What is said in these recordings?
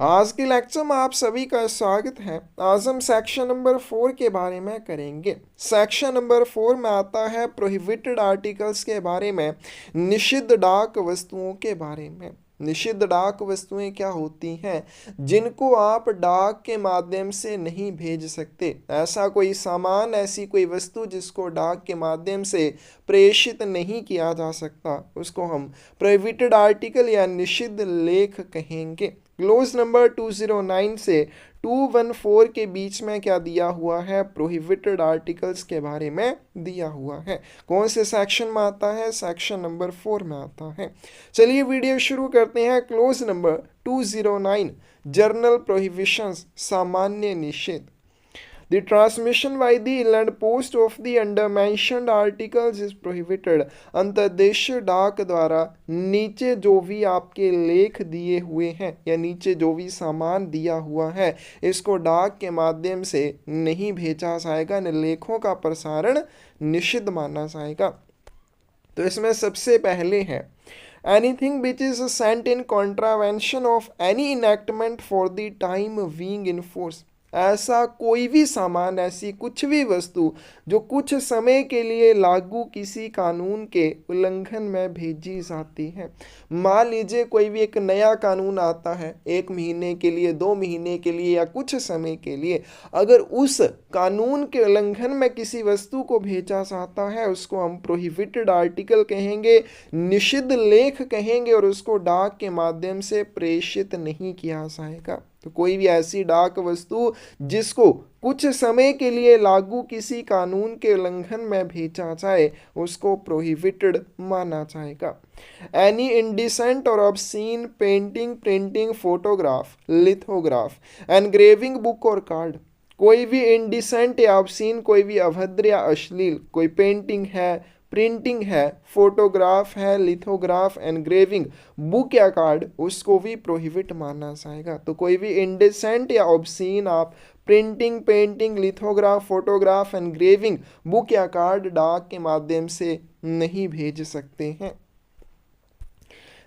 आज के लेक्चर में आप सभी का स्वागत है। आज हम सेक्शन नंबर 4 के बारे में करेंगे। सेक्शन नंबर 4 में आता है प्रोहिबिटेड आर्टिकल्स के बारे में, निषिद्ध डाक वस्तुओं के बारे में। निषिद्ध डाक वस्तुएं क्या होती हैं जिनको आप डाक के माध्यम से नहीं भेज सकते। ऐसा कोई सामान, ऐसी कोई वस्तु जिसको डाक के माध्यम से प्रेषित नहीं किया जा सकता, उसको हम प्रोहिबिटेड आर्टिकल या निषिद्ध लेख कहेंगे। क्लोज नंबर 209 से 214 के बीच में क्या दिया हुआ है, प्रोहिबिटेड आर्टिकल्स के बारे में दिया हुआ है। कौन से सेक्शन में आता है, सेक्शन नंबर 4 में आता है। चलिए वीडियो शुरू करते हैं। क्लोज नंबर 209, जर्नल प्रोहिबिशंस, सामान्य निषेध। The transmission by the inland post of the under mentioned articles is prohibited। अंतर्देशीय डाक द्वारा नीचे जो भी आपके लेख दिए हुए हैं या नीचे जो भी सामान दिया हुआ है, इसको डाक के माध्यम से नहीं भेजा जाएगा, इन लेखों का प्रसारण निषिद्ध माना जाएगा। तो इसमें सबसे पहले है anything which is sent in contravention of any enactment for the time being in force। ऐसा कोई भी सामान, ऐसी कुछ भी वस्तु जो कुछ समय के लिए लागू किसी कानून के उल्लंघन में भेजी जाती है। मान लीजिए कोई भी एक नया कानून आता है, 1 महीने के लिए, 2 महीने के लिए या कुछ समय के लिए, अगर उस कानून के उल्लंघन में किसी वस्तु को भेजा जाता है, उसको हम प्रोहिबिटेड आर्टिकल कहेंगे, निषिद्ध लेख कहेंगे, और उसको डाक के माध्यम से प्रेषित नहीं किया जाएगा। तो कोई भी ऐसी डाक वस्तु जिसको कुछ समय के लिए लागू किसी कानून के उल्लंघन में भेजा जाए, उसको प्रोहिबिटेड माना जाएगा। एनी इंडिसेंट और obscene painting, printing, photograph, lithograph, engraving, book और कार्ड। कोई भी इंडिसेंट या ऑब्सीन, कोई भी अभद्र या अश्लील कोई पेंटिंग है, प्रिंटिंग है, फोटोग्राफ है, लिथोग्राफ, एनग्रेविंग, बुक या कार्ड, उसको भी प्रोहिबिट माना जाएगा। तो कोई भी इंडिसेंट या ऑब्सीन आप printing, painting, lithograph, photograph, engraving, book या कार्ड डाक के माध्यम से नहीं भेज सकते हैं।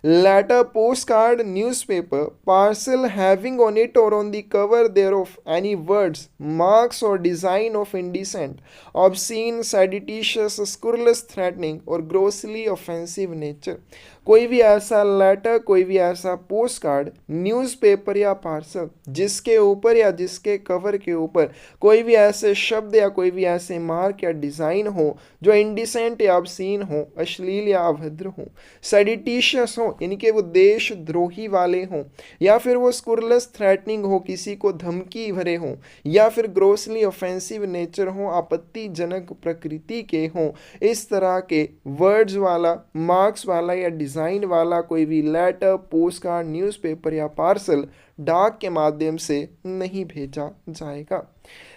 Letter, postcard, newspaper, parcel having on it or on the cover thereof any words, marks or design of indecent, obscene, seditious, scurrilous, threatening or grossly offensive nature। कोई भी ऐसा लेटर, कोई भी ऐसा पोस्ट कार्ड, न्यूज़पेपर या parcel जिसके ऊपर या जिसके कवर के ऊपर कोई भी ऐसे शब्द या कोई भी ऐसे मार्क या डिज़ाइन हो जो इंडिसेंट या ऑब्सीन हो, अश्लील या अभद्र हो, सेडिटिशियस हो, यानी कि वो देशद्रोही वाले हों, या फिर वो स्कुरलस, थ्रेटनिंग हो, किसी को धमकी भरे हों, या फिर ग्रोसली ऑफेंसिव नेचर हो, आपत्तिजनक प्रकृति के हों, इस तरह के वर्ड्स वाला, मार्क्स वाला या डिज़ाइन वाला कोई भी लेटर, पोस्ट कार्ड, न्यूज़पेपर या पार्सल डाक के माध्यम से नहीं भेजा जाएगा।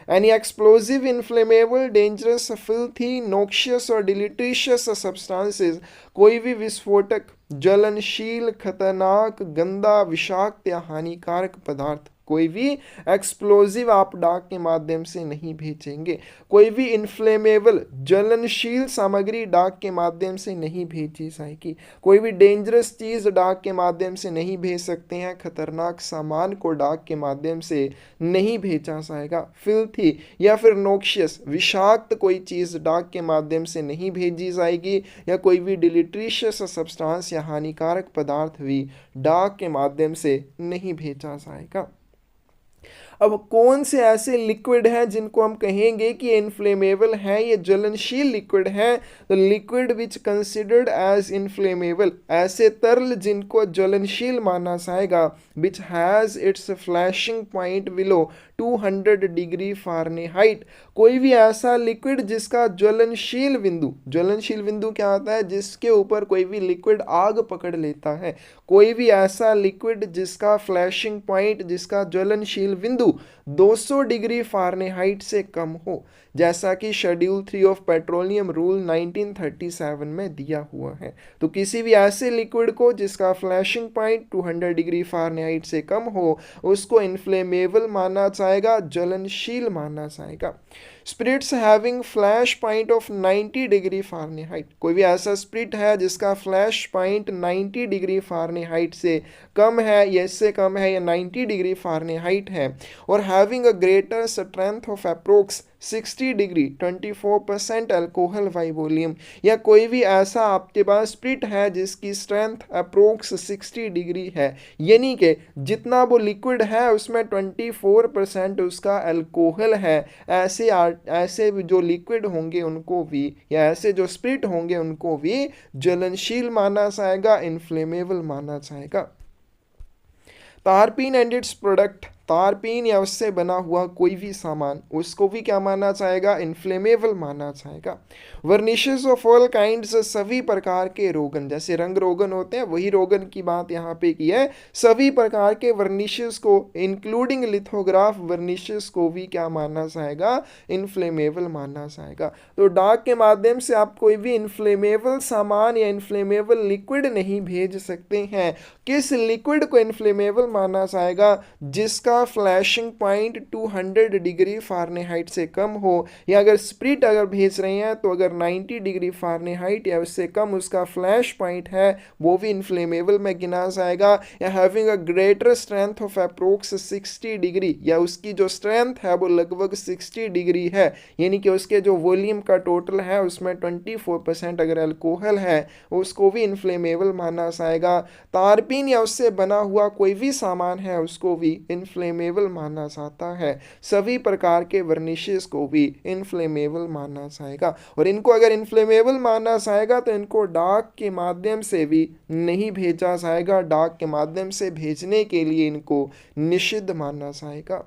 Any explosive, inflammable, dangerous, filthy, noxious और deleterious substances, कोई भी विस्फोटक, ज्वलनशील, खतरनाक, गंदा, विषाक्त या हानिकारक पदार्थ, कोई भी एक्सप्लोजिव आप डाक के माध्यम से नहीं भेजेंगे। कोई भी इन्फ्लेमेबल, ज्वलनशील सामग्री डाक के माध्यम से नहीं भेजी जाएगी। कोई भी डेंजरस चीज़ डाक के माध्यम से नहीं भेज सकते हैं। खतरनाक सामान को डाक के माध्यम से नहीं भेजा जाएगा। फिल्थी या फिर नोक्शियस, विषाक्त कोई चीज़ डाक के माध्यम से नहीं भेजी जाएगी, या कोई भी डिलीट्रिशियस सब्सटेंस या हानिकारक पदार्थ भी डाक के माध्यम से नहीं भेजा जाएगा। अब कौन से ऐसे लिक्विड हैं जिनको हम कहेंगे कि इन्फ्लेमेबल है, ये ज्वलनशील लिक्विड है। तो liquid which considered as inflammable, ऐसे तरल जिनको ज्वलनशील माना जाएगा, which has its flashing point below 200 degree Fahrenheit. कोई भी ऐसा लिक्विड जिसका ज्वलनशील बिंदु क्या होता है, जिसके ऊपर कोई भी लिक्विड आग पकड़ लेता है। कोई भी ऐसा लिक्विड जिसका फ्लैशिंग पॉइंट, जिसका ज्वलनशील बिंदु 200 डिग्री फ़ारेनहाइट से कम हो, जैसा कि शेड्यूल 3 ऑफ पेट्रोलियम रूल 1937 में दिया हुआ है। तो किसी भी ऐसे लिक्विड को जिसका फ्लैशिंग पॉइंट 200 डिग्री फ़ारेनहाइट से कम हो, उसको इन्फ्लेमेबल माना जाएगा, ज्वलनशील माना जाएगा। Spirits having flash point of 90 degree Fahrenheit, कोई भी ऐसा स्पिरिट है जिसका फ्लैश पॉइंट 90 डिग्री फ़ारेनहाइट से कम है, या इससे कम है, या 90 डिग्री फ़ारेनहाइट है, और having a greater strength of approx 60 degree 24% alcohol by volume, या कोई भी ऐसा आपके पास स्पिरिट है जिसकी स्ट्रेंथ अप्रोक्स 60 डिग्री है, यानी कि जितना वो लिक्विड है उसमें 24% उसका अल्कोहल है, ऐसे जो लिक्विड होंगे उनको भी, या ऐसे जो स्पिरिट होंगे उनको भी ज्वलनशील माना जाएगा, इन्फ्लेमेबल माना जाएगा। तारपीन एंड इट्स प्रोडक्ट, तारपीन या उससे बना हुआ कोई भी सामान, उसको भी क्या माना जाएगा, इन्फ्लेमेबल माना जाएगा। वर्निशेस ऑफ ऑल काइंड्स, सभी प्रकार के रोगन, जैसे रंग रोगन होते हैं वही रोगन की बात यहाँ पे की है, सभी प्रकार के वर्निशेस को इंक्लूडिंग लिथोग्राफ वर्निशेस को भी क्या माना जाएगा, इन्फ्लेमेबल माना जाएगा। तो डाक के माध्यम से आप कोई भी इन्फ्लेमेबल सामान या इन्फ्लेमेबल लिक्विड नहीं भेज सकते हैं। किस लिक्विड को इन्फ्लेमेबल माना जाएगा, जिसका फ्लैशिंग पॉइंट 200 डिग्री फ़ारेनहाइट से कम हो, या अगर स्पिरिट अगर भेज रहे हैं तो अगर 90 डिग्री फ़ारेनहाइट या उससे कम उसका फ्लैश पॉइंट है, वो भी इन्फ्लेमेबल में गिना जाएगा। या having a greater strength of approx 60 degree, या उसकी जो स्ट्रेंथ है वो लगभग 60 डिग्री है, यानी कि उसके जो वॉल्यूम का टोटल है उसमें 24% अगर अल्कोहल है, उसको भी इन्फ्लेमेबल माना जाएगा। तारपीन या उससे बना हुआ कोई भी सामान है उसको भी इन्फ्लेमेबल माना जाता है। सभी प्रकार के वर्निशेस को भी इन्फ्लेमेबल माना जाएगा, और इनको अगर इन्फ्लेमेबल माना जाएगा तो इनको डाक के माध्यम से भी नहीं भेजा जाएगा, डाक के माध्यम से भेजने के लिए इनको निषिद्ध माना जाएगा।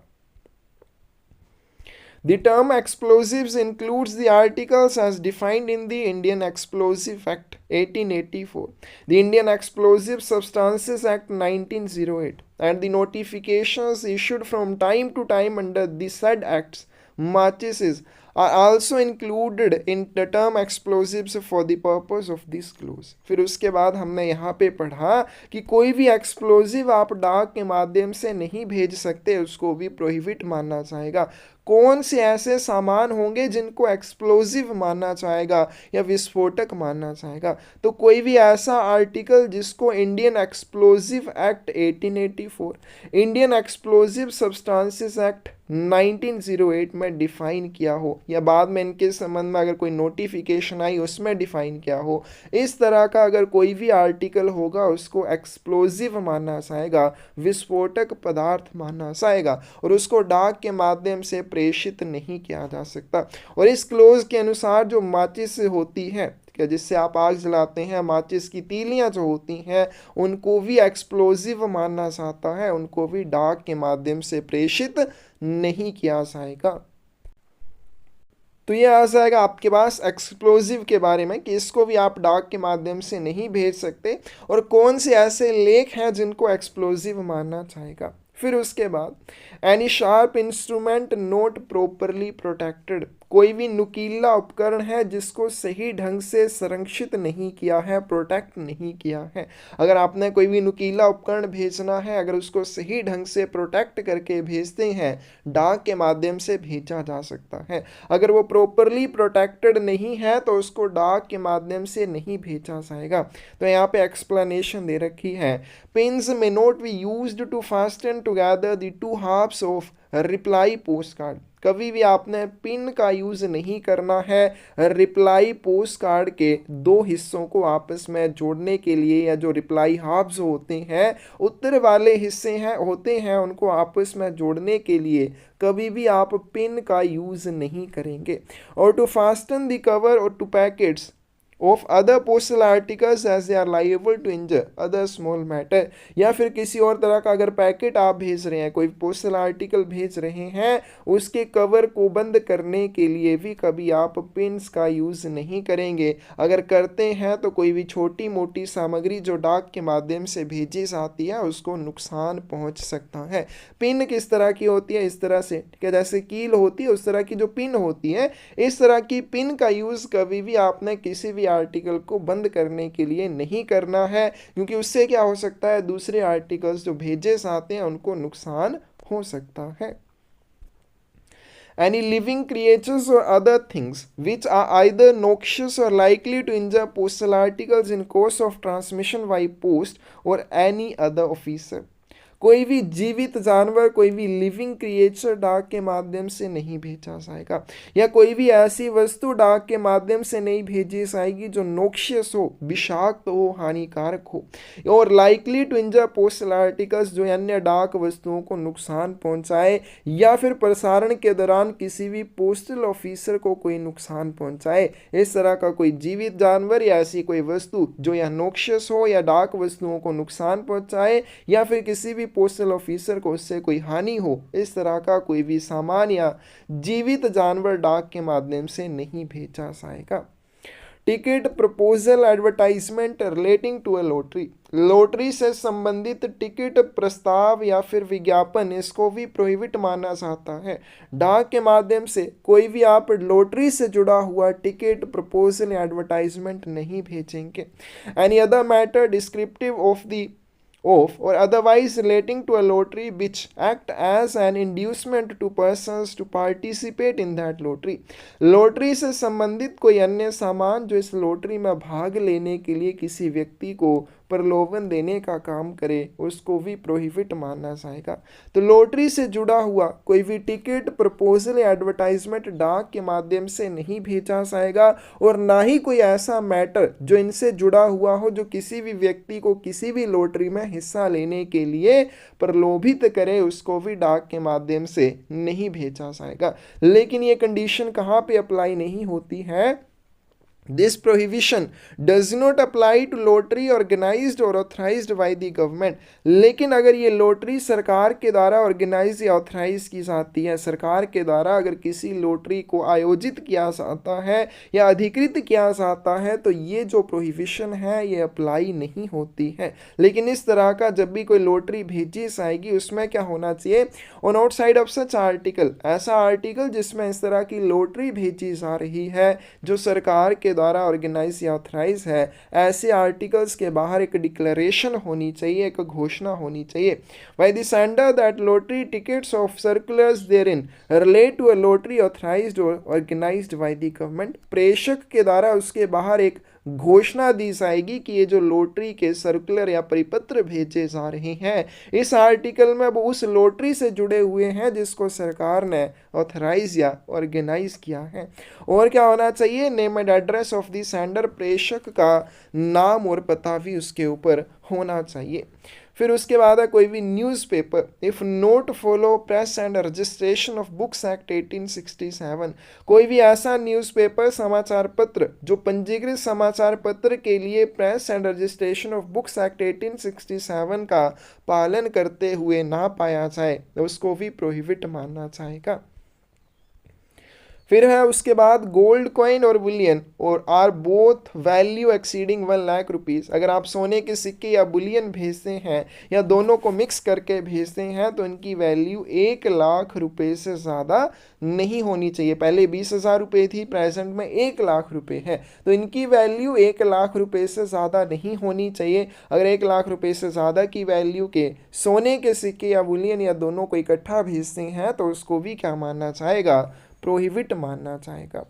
The term explosives includes the articles as defined in the Indian Explosive Act 1884, the Indian Explosive Substances Act 1908, and the notifications issued from time to time under the said acts. Matrices are also included in the term explosives for the purpose of this clause. फिर उसके बाद हमने यहाँ पे पढ़ा कि कोई भी एक्सप्लोजिव आप डाक के माध्यम से नहीं भेज सकते, उसको भी प्रोहिबिट माना जाएगा। कौन से ऐसे सामान होंगे जिनको एक्सप्लोजिव माना जाएगा या विस्फोटक माना जाएगा, तो कोई भी ऐसा आर्टिकल जिसको Indian explosive act 1884, Indian explosive substances act 1908 में डिफाइन किया हो, या बाद में इनके संबंध में अगर कोई नोटिफिकेशन आई उसमें डिफाइन किया हो, इस तरह का अगर कोई भी आर्टिकल होगा उसको एक्सप्लोजिव माना जाएगा, विस्फोटक पदार्थ माना जाएगा, और उसको डाक के माध्यम से प्रेषित नहीं किया जा सकता। और इस क्लोज के अनुसार जो माचिस होती है जिससे आप आग जलाते हैं, माचिस की तीलियां जो होती हैं, उनको भी एक्सप्लोजिव माना जाता है, उनको भी डाक के माध्यम से प्रेषित नहीं किया जाएगा। तो ये आ जाएगा आपके पास एक्सप्लोजिव के बारे में कि इसको भी आप डाक के माध्यम से नहीं भेज सकते, और कौन से ऐसे लेख हैं जिनको एक्सप्लोजिव माना जाएगा। फिर उसके बाद any sharp instrument not properly protected, कोई भी नुकीला उपकरण है जिसको सही ढंग से संरक्षित नहीं किया है, प्रोटेक्ट नहीं किया है। अगर आपने कोई भी नुकीला उपकरण भेजना है, अगर उसको सही ढंग से प्रोटेक्ट करके भेजते हैं, डाक के माध्यम से भेजा जा सकता है। अगर वो प्रॉपरली प्रोटेक्टेड नहीं है तो उसको डाक के माध्यम से नहीं भेजा जाएगा। तो यहाँ पे एक्सप्लेनेशन दे रखी है, pins may not be used to fasten together the two halves of reply post card, कभी भी आपने पिन का यूज़ नहीं करना है रिप्लाई पोस्ट कार्ड के दो हिस्सों को आपस में जोड़ने के लिए, या जो रिप्लाई हाफ्स होते हैं, उत्तर वाले हिस्से हैं होते हैं, उनको आपस में जोड़ने के लिए कभी भी आप पिन का यूज़ नहीं करेंगे। और टू फास्टन द कवर और to packets of other postal articles as they are liable to injure other small matter. या फिर किसी और तरह का अगर पैकेट आप भेज रहे हैं, कोई पोस्टल आर्टिकल भेज रहे हैं, उसके कवर को बंद करने के लिए भी कभी आप पिन्स का यूज़ नहीं करेंगे। अगर करते हैं तो कोई भी छोटी मोटी सामग्री जो डाक के माध्यम से भेजी जाती है उसको नुकसान पहुंच सकता है। पिन किस तरह की होती है, इस तरह से कि जैसे कील होती है उस तरह की जो पिन होती है, इस तरह की पिन का यूज़ कभी भी आपने किसी भी आर्टिकल को बंद करने के लिए नहीं करना है, क्योंकि उससे क्या हो सकता है, दूसरे आर्टिकल्स जो भेजे जाते हैं उनको नुकसान हो सकता है। Any living creatures or other things which are either noxious or likely to injure postal articles in course of transmission by post or any other officer। कोई भी जीवित जानवर, कोई भी लिविंग क्रिएचर डाक के माध्यम से नहीं भेजा जाएगा, या कोई भी ऐसी वस्तु डाक के माध्यम से नहीं भेजी जाएगी जो नोक्शियस हो, विषाक्त हो, हानिकारक हो, और likely to injure postal articles, जो अन्य डाक वस्तुओं को नुकसान पहुंचाए या फिर प्रसारण के दौरान किसी भी पोस्टल ऑफिसर को कोई नुकसान पहुंचाए। इस तरह का कोई जीवित जानवर या ऐसी कोई वस्तु जो या नोक्शियस हो या डाक वस्तुओं को नुकसान पहुंचाए या फिर किसी भी पोस्टल ऑफिसर को उससे कोई हानि हो, इस तरह का कोई भी सामान या जीवित जानवर डाक के माध्यम से नहीं भेजा जाएगा। Ticket proposal advertisement relating to a lottery, lottery से संबंधित टिकट प्रस्ताव या फिर विज्ञापन, इसको भी प्रोहिबिट माना जाता है। डाक के माध्यम से कोई भी आप लॉटरी से जुड़ा हुआ टिकट प्रपोजल या एडवर्टाइजमेंट नहीं भेजेंगे। Any other matter descriptive of the or otherwise relating to a lottery which act as an inducement to persons to participate in that lottery, lottery से संबंधित कोई अन्य सामान जो इस लॉटरी में भाग लेने के लिए किसी व्यक्ति को प्रलोभन देने का काम करे, उसको भी प्रोहिबिट माना जाएगा। तो लॉटरी से जुड़ा हुआ कोई भी टिकट प्रपोजल या एडवर्टाइजमेंट डाक के माध्यम से नहीं भेजा जाएगा, और ना ही कोई ऐसा मैटर जो इनसे जुड़ा हुआ हो जो किसी भी व्यक्ति को किसी भी लॉटरी में हिस्सा लेने के लिए प्रलोभित करे, उसको भी डाक के माध्यम से नहीं भेजा जाएगा। लेकिन ये कंडीशन कहाँ पे अप्लाई नहीं होती है? This prohibition does not apply to lottery organized or authorized by the government। लेकिन अगर ये लॉटरी सरकार के द्वारा ऑर्गेनाइज या ऑथराइज की जाती है, सरकार के द्वारा अगर किसी लॉटरी को आयोजित किया जाता है या अधिकृत किया जाता है, तो ये जो प्रोहिबिशन है ये अप्लाई नहीं होती है। लेकिन इस तरह का जब भी कोई लॉटरी भेजी जाएगी उसमें क्या होना चाहिए? On outside of such article, ऐसा आर्टिकल जिसमें इस तरह की लॉटरी भेजी जा रही है जो सरकार के द्वारा ऑर्गेनाइज या ऑथराइज है, ऐसे आर्टिकल्स के बाहर एक डिक्लेरेशन होनी चाहिए, एक घोषणा होनी चाहिए। By the sender that lottery tickets of circulars therein relate to a lottery authorized और ऑर्गेनाइज्ड बाय द गवर्नमेंट, प्रेषक के द्वारा उसके बाहर एक घोषणा दी जाएगी कि ये जो लॉटरी के सर्कुलर या परिपत्र भेजे जा रहे हैं, इस आर्टिकल में वो उस लॉटरी से जुड़े हुए हैं जिसको सरकार ने ऑथराइज या ऑर्गेनाइज किया है। और क्या होना चाहिए? Name and address of the sender, प्रेषक का नाम और पता भी उसके ऊपर होना चाहिए। फिर उसके बाद है कोई भी newspaper, if note follow press and registration of books act 1867, कोई भी ऐसा न्यूज़पेपर समाचार पत्र जो पंजीकृत समाचार पत्र के लिए press and registration of books act 1867 का पालन करते हुए ना पाया जाए, उसको भी प्रोहिबिट मानना चाहेगा। फिर है उसके बाद गोल्ड कॉइन और बुलियन और are both value exceeding 1 lakh rupees, अगर आप सोने के सिक्के या बुलियन भेजते हैं या दोनों को मिक्स करके भेजते हैं तो इनकी वैल्यू 1 लाख रुपए से ज़्यादा नहीं होनी चाहिए। पहले 20,000 रुपये थी, प्रेजेंट में 1 लाख रुपए है, तो इनकी वैल्यू 1 लाख रुपए से ज़्यादा नहीं होनी चाहिए। अगर 1 लाख रुपए से ज़्यादा की वैल्यू के सोने के सिक्के या बुलियन या दोनों को इकट्ठा भेजते हैं तो उसको भी क्या मानना चाहेगा? प्रोहिबिट मानना चाहेगा।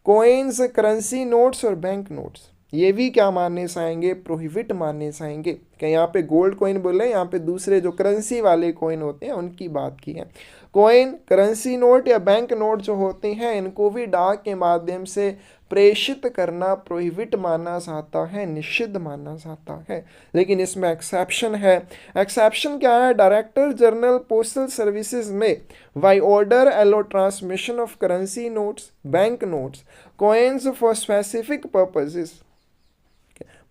कॉइन्स, करेंसी नोट्स और बैंक नोट्स, ये भी क्या मानने चाहेंगे? प्रोहिबिट मानने चाहेंगे। क्या यहाँ पे गोल्ड कॉइन बोले, यहाँ पे दूसरे जो करेंसी वाले कॉइन होते हैं उनकी बात की है। कॉइन, करेंसी नोट या बैंक नोट जो होते हैं इनको भी डाक के माध्यम से प्रेषित करना प्रोहिबिट माना जाता है, निषिद्ध माना जाता है। लेकिन इसमें एक्सेप्शन है। एक्सेप्शन क्या है? डायरेक्टर जनरल पोस्टल सर्विसेज में by order allow transmission of currency notes, bank notes, coins for specific purposes,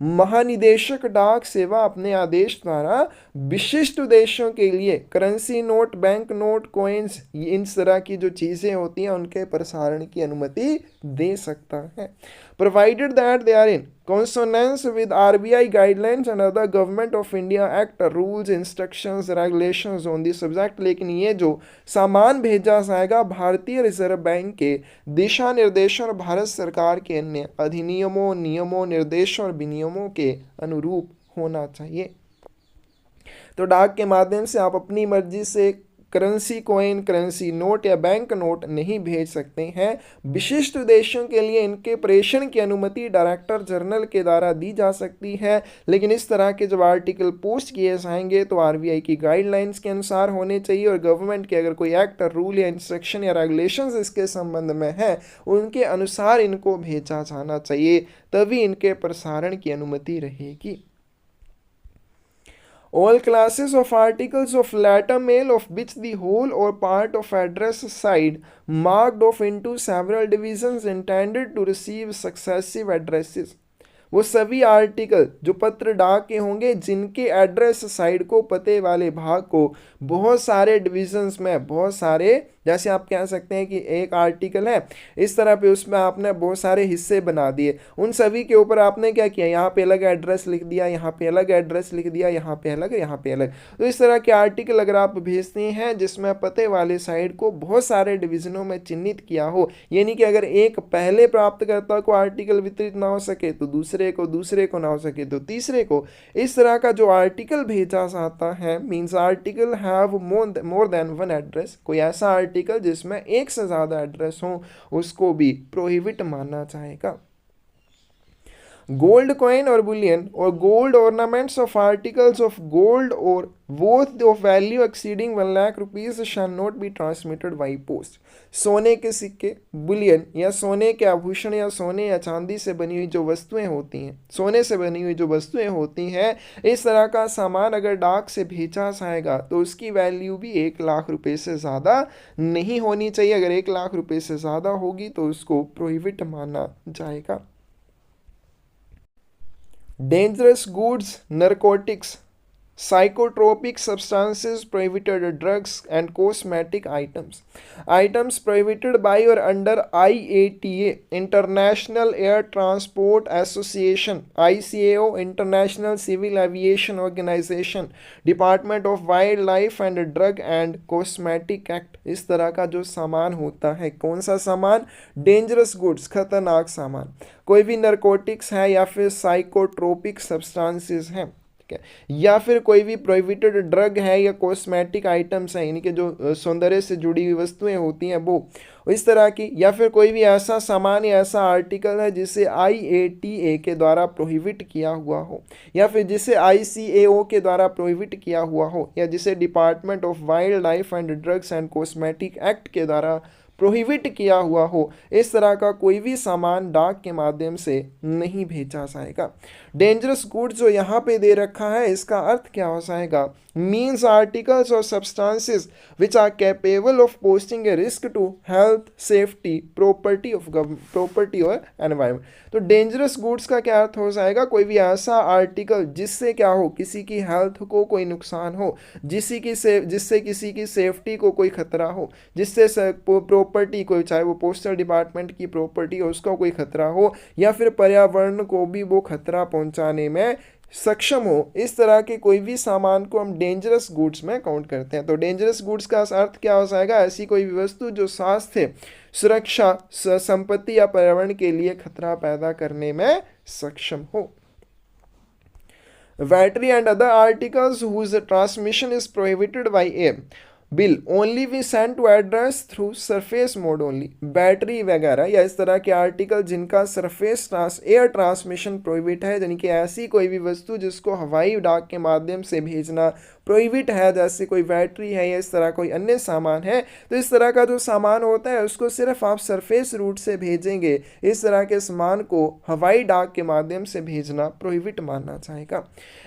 महानिदेशक डाक सेवा अपने आदेश द्वारा विशिष्ट उद्देश्यों के लिए currency note, bank note, coins, इन तरह की जो चीज़ें होती हैं उनके प्रसारण की अनुमति दे सकता है, provided that they are in consonance with RBI guidelines and other Government of India Act, rules, instructions, regulations on the subject। लेकिन ये जो सामान भेजा जाएगा भारतीय रिजर्व बैंक के दिशा निर्देशों और भारत सरकार के अन्य अधिनियमों, नियमों, निर्देशों और विनियमों के अनुरूप होना चाहिए। तो डाक के माध्यम से आप अपनी मर्जी से करेंसी कॉइन, करेंसी नोट या बैंक नोट नहीं भेज सकते हैं। विशिष्ट उद्देश्यों के लिए इनके प्रेषण की अनुमति डायरेक्टर जनरल के द्वारा दी जा सकती है, लेकिन इस तरह के जब आर्टिकल पोस्ट किए जाएंगे तो आरबीआई की गाइडलाइंस के अनुसार होने चाहिए और गवर्नमेंट के अगर कोई एक्ट, रूल या इंस्ट्रक्शन या रेगुलेशंस इसके संबंध में है उनके अनुसार इनको भेजा जाना चाहिए, तभी इनके प्रसारण की अनुमति रहेगी। All classes of articles of letter mail of which the whole or part of address side marked off into several divisions intended to receive successive addresses, वो सभी आर्टिकल जो पत्र डाक के होंगे जिनके एड्रेस साइड को, पते वाले भाग को बहुत सारे डिविजन्स में, बहुत सारे, जैसे आप कह सकते हैं कि एक आर्टिकल है इस तरह पे उसमें आपने बहुत सारे हिस्से बना दिए, उन सभी के ऊपर आपने क्या किया, यहाँ पे अलग एड्रेस लिख दिया, यहाँ पे अलग एड्रेस लिख दिया, यहाँ पे अलग, यहाँ पे अलग। तो इस तरह के आर्टिकल अगर आप भेजते हैं जिसमें पते वाले साइड को बहुत सारे डिविजनों में चिन्हित किया हो, यानी कि अगर एक पहले प्राप्तकर्ता को आर्टिकल वितरित ना हो सके तो दूसरे को ना हो सके तो तीसरे को, इस तरह का जो आर्टिकल भेजा जाता है means article have more than one address, कोई ऐसा आर्टिकल जिसमें एक से ज्यादा एड्रेस हो उसको भी प्रोहिबिट माना जाएगा। गोल्ड कॉइन और बुलियन और gold ornaments of articles of gold और both of value exceeding 1 lakh rupees shall not be transmitted by post. सोने के सिक्के, बुलियन या सोने के आभूषण या सोने या चांदी से बनी हुई जो वस्तुएं होती हैं, सोने से बनी हुई जो वस्तुएं होती हैं, इस तरह का सामान अगर डाक से भेजा जाएगा तो उसकी वैल्यू भी 1 लाख रुपए से ज़्यादा नहीं होनी चाहिए। अगर 1 लाख रुपए से ज़्यादा होगी तो उसको प्रोहिबिट माना जाएगा। Dangerous goods, narcotics, psychotropic substances, prohibited drugs and cosmetic items, items prohibited by or under IATA, International Air Transport Association, ICAO, International Civil Aviation Organization, Department of Wildlife and Drug and Cosmetic Act। इस तरह का जो सामान होता है, कौन सा सामान, डेंजरस गुड्स, खतरनाक सामान, कोई भी नरकोटिक्स है या फिर साइकोट्रोपिक सब्सटेंसेस हैं, ठीक है, या फिर कोई भी प्रोहिबिटेड ड्रग है या कॉस्मेटिक आइटम्स हैं, यानी कि जो सौंदर्य से जुड़ी हुई वस्तुएं होती हैं वो इस तरह की, या फिर कोई भी ऐसा सामान या ऐसा आर्टिकल है जिसे IATA के द्वारा प्रोहिबिट किया हुआ हो, या फिर जिसे ICAO के द्वारा प्रोहिबिट किया हुआ हो, या जिसे department of wild life and drugs and cosmetic act के द्वारा प्रोहिबिट किया हुआ हो, इस तरह का कोई भी सामान डाक के माध्यम से नहीं भेजा जाएगा। डेंजरस गुड्स जो यहाँ पे दे रखा है इसका अर्थ क्या हो जाएगा, मीन्स आर्टिकल्स और substances which are capable of posting a risk to health, safety, property और एनवायरनमेंट। तो डेंजरस गुड्स का क्या अर्थ हो जाएगा, कोई भी ऐसा आर्टिकल जिससे क्या हो, किसी की हेल्थ को कोई नुकसान हो, जिससे किसी की सेफ्टी को कोई खतरा हो, जिससे प्रॉपर्टी को, चाहे वो पोस्टल डिपार्टमेंट की प्रॉपर्टी हो उसका कोई खतरा हो, या फिर पर्यावरण को भी वो खतरा पहुंचाने में सक्षम हो, इस तरह के कोई भी सामान को हम डेंजरस गुड्स में काउंट करते हैं। तो डेंजरस गुड्स का अर्थ क्या हो जाएगा, ऐसी कोई भी वस्तु जो स्वास्थ्य, सुरक्षा, संपत्ति या पर्यावरण के लिए खतरा पैदा करने में सक्षम हो। Battery and other articles whose transmission is prohibited by air will only be sent to address through surface mode only। Battery वगैरह या इस तरह के आर्टिकल जिनका सरफेस एयर ट्रांसमिशन प्रोहिबिट है, यानी कि ऐसी कोई भी वस्तु जिसको हवाई डाक के माध्यम से भेजना प्रोहिबिट है, जैसे कोई बैटरी है या इस तरह कोई अन्य सामान है, तो इस तरह का जो सामान होता है उसको सिर्फ आप सरफेस रूट से भेजेंगे, इस तरह के सामान को हवाई डाक के माध्यम से भेजना प्रोहिबिट माना जाएगा।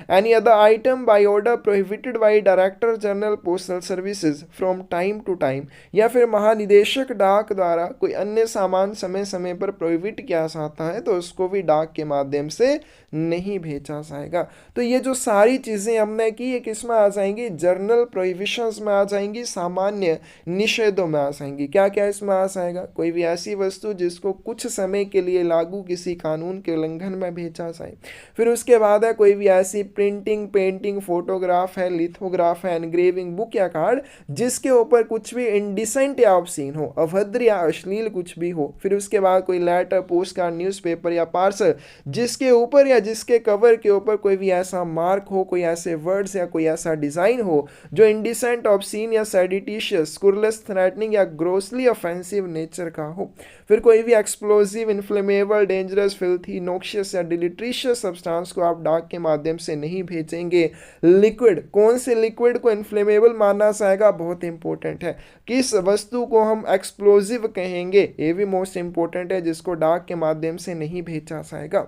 Any other item by order prohibited by director general postal services from time to time, या फिर महानिदेशक डाक द्वारा कोई अन्य सामान समय समय पर प्रोहिबिट किया जाता है तो उसको भी डाक के माध्यम से नहीं भेजा जाएगा। तो ये जो सारी चीज़ें हमने की ये किस में आ जाएंगी, जर्नल प्रोहिबिशंस में आ जाएंगी, सामान्य निषेधों में आ जाएंगी। क्या क्या इसमें आ जाएगा, कोई भी ऐसी वस्तु जिसको कुछ समय के लिए लागू किसी कानून के उल्लंघन में भेजा जाए। फिर उसके बाद है कोई भी ऐसी प्रिंटिंग, पेंटिंग, फोटोग्राफ है, लिथोग्राफ है, एनग्रेविंग, बुक या कार्ड जिसके ऊपर कुछ भी इंडिसेंट या ऑब्सीन हो, अभद्र या अश्लील कुछ भी हो। फिर उसके बाद कोई लेटर, पोस्ट कार्ड, न्यूज़पेपर या पार्सल जिसके ऊपर या जिसके कवर के ऊपर कोई भी ऐसा मार्क हो, कोई ऐसे वर्ड्स या कोई ऐसा डिजाइन हो जो इंडिसेंट, ऑब्सीन या सेडिटिशियस, स्कुरलेस, थ्रेटनिंग या ग्रोसली ऑफेंसिव नेचर का हो। फिर कोई भी एक्सप्लोजिव, इन्फ्लेमेबल, डेंजरस, फिल्थी, नोक्शियस या डिलीट्रिशियस सब्सटेंस को आप डाक के माध्यम से नहीं भेजेंगे। लिक्विड, कौन से लिक्विड को इन्फ्लेमेबल माना जाएगा, बहुत इंपॉर्टेंट है। किस वस्तु को हम एक्सप्लोजिव कहेंगे, ये भी मोस्ट इंपॉर्टेंट है, जिसको डाक के माध्यम से नहीं भेजा जाएगा।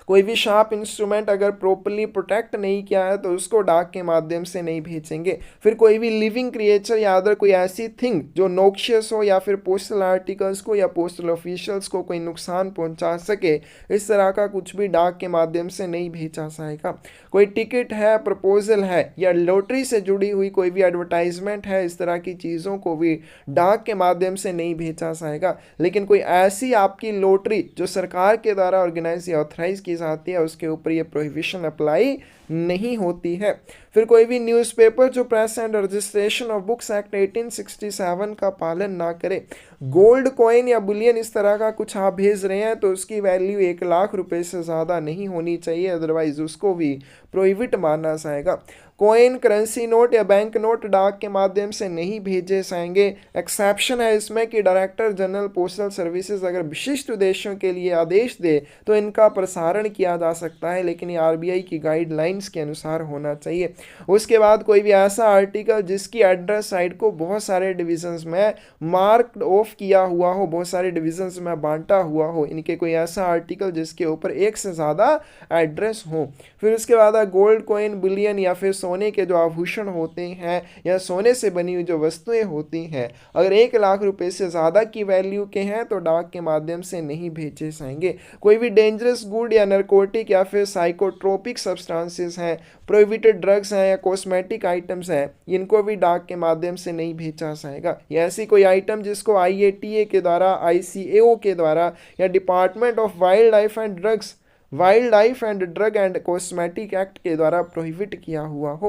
कोई भी शार्प इंस्ट्रूमेंट अगर प्रॉपरली प्रोटेक्ट नहीं किया है तो उसको डाक के माध्यम से नहीं भेजेंगे। फिर कोई भी लिविंग क्रिएचर या अदर कोई ऐसी थिंग जो नोक्शियस हो या फिर पोस्टल आर्टिकल्स को या पोस्टल ऑफिशियल्स को कोई नुकसान पहुंचा सके, इस तरह का कुछ भी डाक के माध्यम से नहीं भेजा जाएगा। कोई टिकट है, प्रपोजल है या लॉटरी से जुड़ी हुई कोई भी एडवर्टाइजमेंट है, इस तरह की चीज़ों को भी डाक के माध्यम से नहीं भेजा जाएगा। लेकिन कोई ऐसी आपकी लॉटरी जो सरकार के द्वारा ऑर्गेनाइज या ऑथराइज की जाती है, उसके ऊपर ये प्रोहिबिशन अप्लाई नहीं होती है। फिर कोई भी न्यूज़पेपर जो press and registration of books act 1867 का पालन ना करे, गोल्ड कॉइन या बुलियन इस तरह का कुछ आप भेज रहे हैं तो उसकी वैल्यू 1,00,000 रुपए से ज़्यादा नहीं होनी चाहिए, अदरवाइज उसको भी प्रोहिबिट माना जाएगा। कॉइन, करेंसी नोट या बैंक नोट डाक के माध्यम से नहीं भेजे जाएंगे। एक्सेप्शन है इसमें कि डायरेक्टर जनरल पोस्टल सर्विसेज अगर विशिष्ट उद्देश्यों के लिए आदेश दे तो इनका प्रसारण किया जा सकता है, लेकिन ये आरबीआई की गाइडलाइंस के अनुसार होना चाहिए। उसके बाद कोई भी ऐसा आर्टिकल जिसकी एड्रेस साइड को बहुत सारे डिविजन्स में मार्क ऑफ किया हुआ हो, बहुत सारे डिविजन्स में बांटा हुआ हो, इनके कोई ऐसा आर्टिकल जिसके ऊपर एक से ज़्यादा एड्रेस हो। फिर उसके बाद गोल्ड कॉइन, बुलियन या फिर सोने के जो आभूषण होते हैं या सोने से बनी हुई जो वस्तुएं होती हैं, अगर 1,00,000 रुपए से ज़्यादा की वैल्यू के हैं तो डाक के माध्यम से नहीं भेजे जाएंगे। कोई भी डेंजरस गुड या नरकोटिक या फिर साइकोट्रोपिक सब्सटेंसेस हैं, प्रोहिबिटेड ड्रग्स हैं या कॉस्मेटिक आइटम्स हैं, इनको भी डाक के माध्यम से नहीं भेजा जाएगा। या ऐसी कोई आइटम जिसको IATA के द्वारा, ICAO के द्वारा या department of wild life and drug and cosmetic act के द्वारा प्रोहिबिट किया हुआ हो।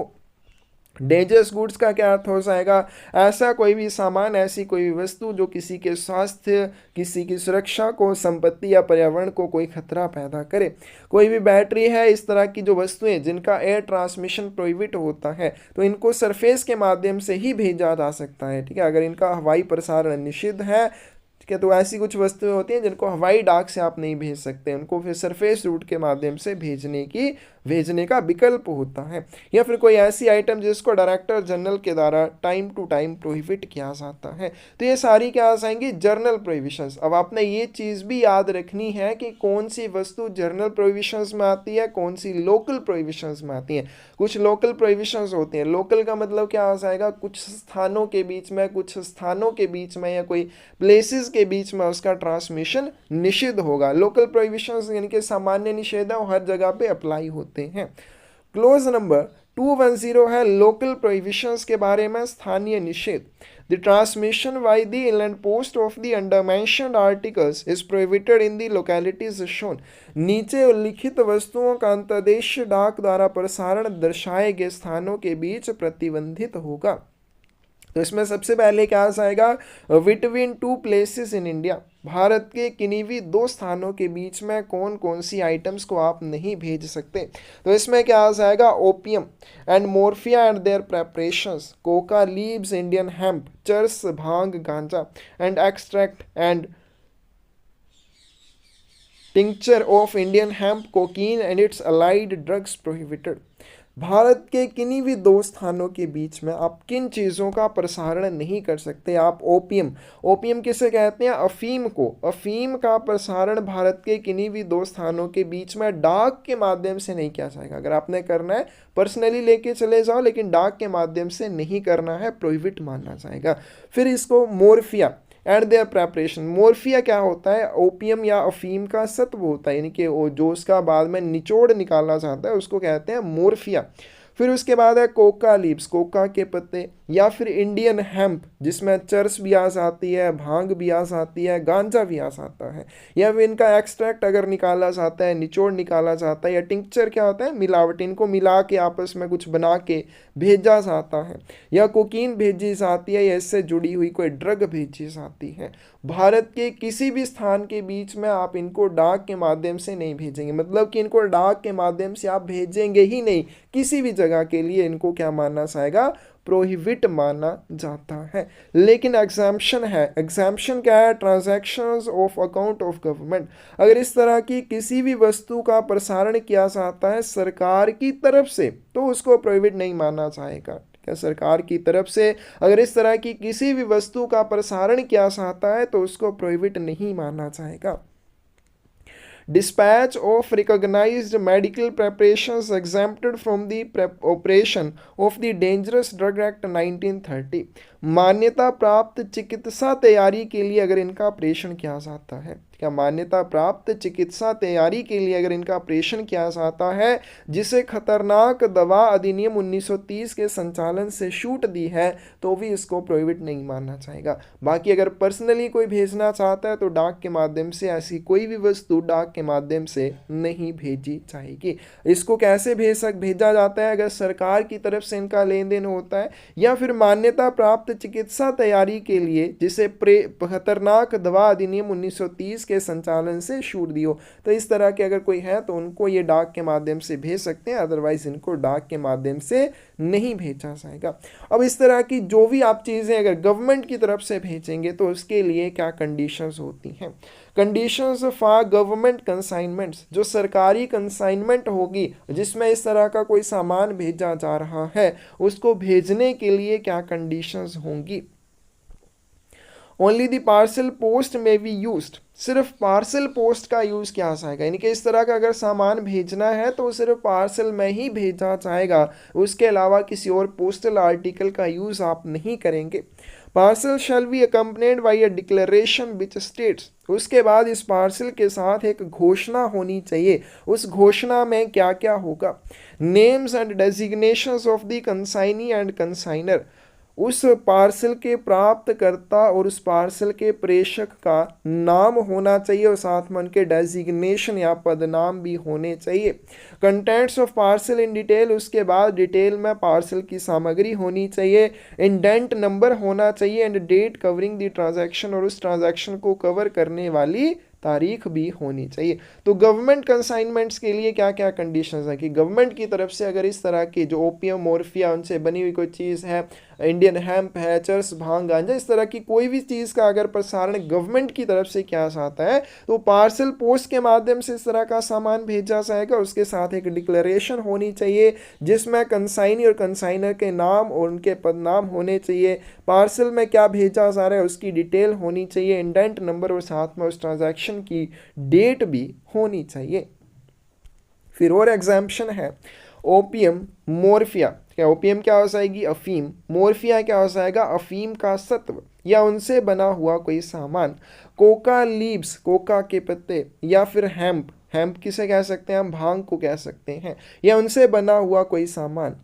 डेंजरस गुड्स का क्या अर्थ हो जाएगा, ऐसा कोई भी सामान, ऐसी कोई भी वस्तु जो किसी के स्वास्थ्य, किसी की सुरक्षा को, संपत्ति या पर्यावरण को कोई खतरा पैदा करे। कोई भी बैटरी है, इस तरह की जो वस्तुएं जिनका एयर ट्रांसमिशन प्रोहिबिट होता है तो इनको सरफेस के माध्यम से ही भेजा जा सकता है, ठीक है। अगर इनका हवाई प्रसारण निषिद्ध है, ठीक है, तो ऐसी कुछ वस्तुएं होती हैं जिनको हवाई डाक से आप नहीं भेज सकते, उनको फिर सरफेस रूट के माध्यम से भेजने का विकल्प होता है। या फिर कोई ऐसी आइटम जिसको डायरेक्टर जनरल के द्वारा टाइम टू टाइम प्रोहिबिट किया जाता है। तो ये सारी क्या आ जाएंगी, जर्नल प्रोहिबिशंस। अब आपने ये चीज़ भी याद रखनी है कि कौन सी वस्तु जर्नल प्रोहिबिशंस में आती है, कौन सी लोकल प्रोहिबिशंस में आती है। कुछ लोकल प्रोहिबिशंस होती हैं। लोकल का मतलब क्या आ जाएगा, कुछ स्थानों के बीच में, कुछ स्थानों के बीच में या कोई प्लेसेस के बीच में उसका ट्रांसमिशन निषिद्ध होगा। लोकल प्रोहिबिशंस यानी कि सामान्य निषेध हर जगह पे अप्लाई होते हैं। क्लोज नंबर 210 है लोकल प्रोहिबिशंस के बारे में, स्थानीय निषेध। The transmission by the inland post of the under-mentioned articles is prohibited in the localities shown. नीचे उल्लिखित वस्तुओं का अंतर्देशीय डाक द्वारा प्रसारण दर्शाए गए स्थानों के बीच प्रतिबंधित होगा। तो इसमें सबसे पहले क्या आ जाएगा, between 2 places in India, Bharat के किन्हीं भी 2 स्थानों के बीच में कौन कौन सी आइटम्स को आप नहीं भेज सकते। तो इसमें क्या आ जाएगा, opium and morphia and their preparations, coca leaves, Indian hemp, charas, bhang, ganja and extract and tincture of Indian hemp, cocaine and its allied drugs prohibited. Bharat के किन्हीं भी 2 स्थानों के बीच में आप किन चीज़ों का प्रसारण नहीं कर सकते। आप ओपियम किसे कहते हैं, अफीम को, अफीम का प्रसारण भारत के किन्हीं भी 2 स्थानों के बीच में डाक के माध्यम से नहीं किया जाएगा। अगर आपने करना है पर्सनली लेके चले जाओ, लेकिन डाक के माध्यम से नहीं करना है, प्रोहिबिट माना जाएगा। फिर इसको मोर्फिया, एंड देयर प्रेपरेशन। मोर्फिया क्या होता है, ओपियम या अफीम का सत्व होता है, यानी कि वो जो उसका बाद में निचोड़ निकालना चाहता है उसको कहते हैं मोर्फिया। फिर उसके बाद है कोका लीव्स, कोका के पत्ते, या फिर इंडियन हेम्प जिसमें चर्स भी आ जाती है, भांग भी आ जाती है, गांजा भी आ जाता है, या फिर इनका एक्सट्रैक्ट अगर निकाला जाता है, निचोड़ निकाला जाता है, या टिंक्चर क्या होता है, मिलावट, इनको मिला के आपस में कुछ बना के भेजा जाता है, या कोकीन भेजी जाती है, या इससे जुड़ी हुई कोई ड्रग भेजी जाती है। भारत के किसी भी स्थान के बीच में आप इनको डाक के माध्यम से नहीं भेजेंगे, मतलब कि इनको डाक के माध्यम से आप भेजेंगे ही नहीं, किसी भी जगह के लिए इनको क्या माना जाएगा, प्रोहिबिट माना जाता है। लेकिन एग्जाम्पशन है, एग्जाम्पशन क्या है, transactions of account of government. अगर इस तरह की किसी भी वस्तु का प्रसारण किया जाता है सरकार की तरफ से तो उसको प्रोहिबिट नहीं माना जाएगा। क्या सरकार की तरफ से अगर इस तरह की किसी भी वस्तु का प्रसारण किया जाता है तो उसको प्रोहिबिट नहीं माना जाएगा। Dispatch of recognized medical preparations exempted from the operation of the Dangerous Drug Act 1930। मान्यता प्राप्त चिकित्सा तैयारी के लिए अगर इनका ऑपरेशन किया जाता है, क्या मान्यता प्राप्त चिकित्सा तैयारी के लिए अगर इनका ऑपरेशन किया जाता है जिसे खतरनाक दवा अधिनियम 1930 के संचालन से छूट दी है तो भी इसको प्रोहिबिट नहीं मानना चाहेगा। बाकी अगर पर्सनली कोई भेजना चाहता है तो डाक के माध्यम से ऐसी कोई भी वस्तु डाक के माध्यम से नहीं भेजी जाएगी। इसको कैसे भेजा जाता है, अगर सरकार की तरफ से इनका लेन देन होता है या फिर मान्यता प्राप्त चिकित्सा तैयारी के लिए जिसे खतरनाक दवा अधिनियम 1930 के संचालन से छूट दी हो, तो इस तरह के अगर कोई है तो उनको ये डाक के माध्यम से भेज सकते हैं, अदरवाइज इनको डाक के माध्यम से नहीं भेजा जाएगा। अब इस तरह की जो भी आप चीज़ें अगर गवर्नमेंट की तरफ से भेजेंगे तो उसके लिए क्या कंडीशंस होती हैं। कंडीशंस फॉर गवर्नमेंट कंसाइनमेंट्स, जो सरकारी कंसाइनमेंट होगी जिसमें इस तरह का कोई सामान भेजा जा रहा है उसको भेजने के लिए क्या कंडीशंस होंगी। ओनली द पार्सल पोस्ट में बी यूज्ड, सिर्फ पार्सल पोस्ट का यूज़ किया जाएगा, यानी कि इस तरह का अगर सामान भेजना है तो सिर्फ पार्सल में ही भेजा जाएगा, उसके अलावा किसी और पोस्टल आर्टिकल का यूज़ आप नहीं करेंगे। Parcel shall be accompanied by a declaration which states, उसके बाद इस पार्सल के साथ एक घोषणा होनी चाहिए, उस घोषणा में क्या क्या होगा, names and designations of the consignee and consignor, उस पार्सल के प्राप्तकर्ता और उस पार्सल के प्रेषक का नाम होना चाहिए और साथ में उनके डेजिग्नेशन या पदनाम भी होने चाहिए। Contents of parcel in detail, उसके बाद डिटेल में पार्सल की सामग्री होनी चाहिए, इंडेंट नंबर होना चाहिए and date covering the transaction, और उस ट्रांजैक्शन को कवर करने वाली तारीख भी होनी चाहिए। तो गवर्नमेंट कंसाइनमेंट्स के लिए क्या क्या कंडीशंस है कि गवर्नमेंट की तरफ से अगर इस तरह की जो ओपियम मोर्फिया उनसे बनी हुई कोई चीज़ है, इंडियन हेम्प है, चर्स, भांग, गांजा, इस तरह की कोई भी चीज़ का अगर प्रसारण गवर्नमेंट की तरफ से किया जाता है तो पार्सल पोस्ट के माध्यम से इस तरह का सामान भेजा जाएगा, उसके साथ एक डिक्लेरेशन होनी चाहिए जिसमें कंसाइनी और कंसाइनर के नाम और उनके पदनाम होने चाहिए, पार्सल में क्या भेजा जा रहा है उसकी डिटेल होनी चाहिए, इंडेंट नंबर और साथ में उस ट्रांजैक्शन की डेट भी होनी चाहिए। फिर और एग्जाम्पशन है, ओपियम मोर्फिया, क्या ओपियम क्या हो जाएगी, अफीम, मोर्फिया क्या हो जाएगा, अफीम का सत्व या उनसे बना हुआ कोई सामान, कोका लीव्स, कोका के पत्ते, या फिर हेम्प, हेम्प किसे कह सकते हैं हम, भांग को कह सकते हैं, या उनसे बना हुआ कोई सामान,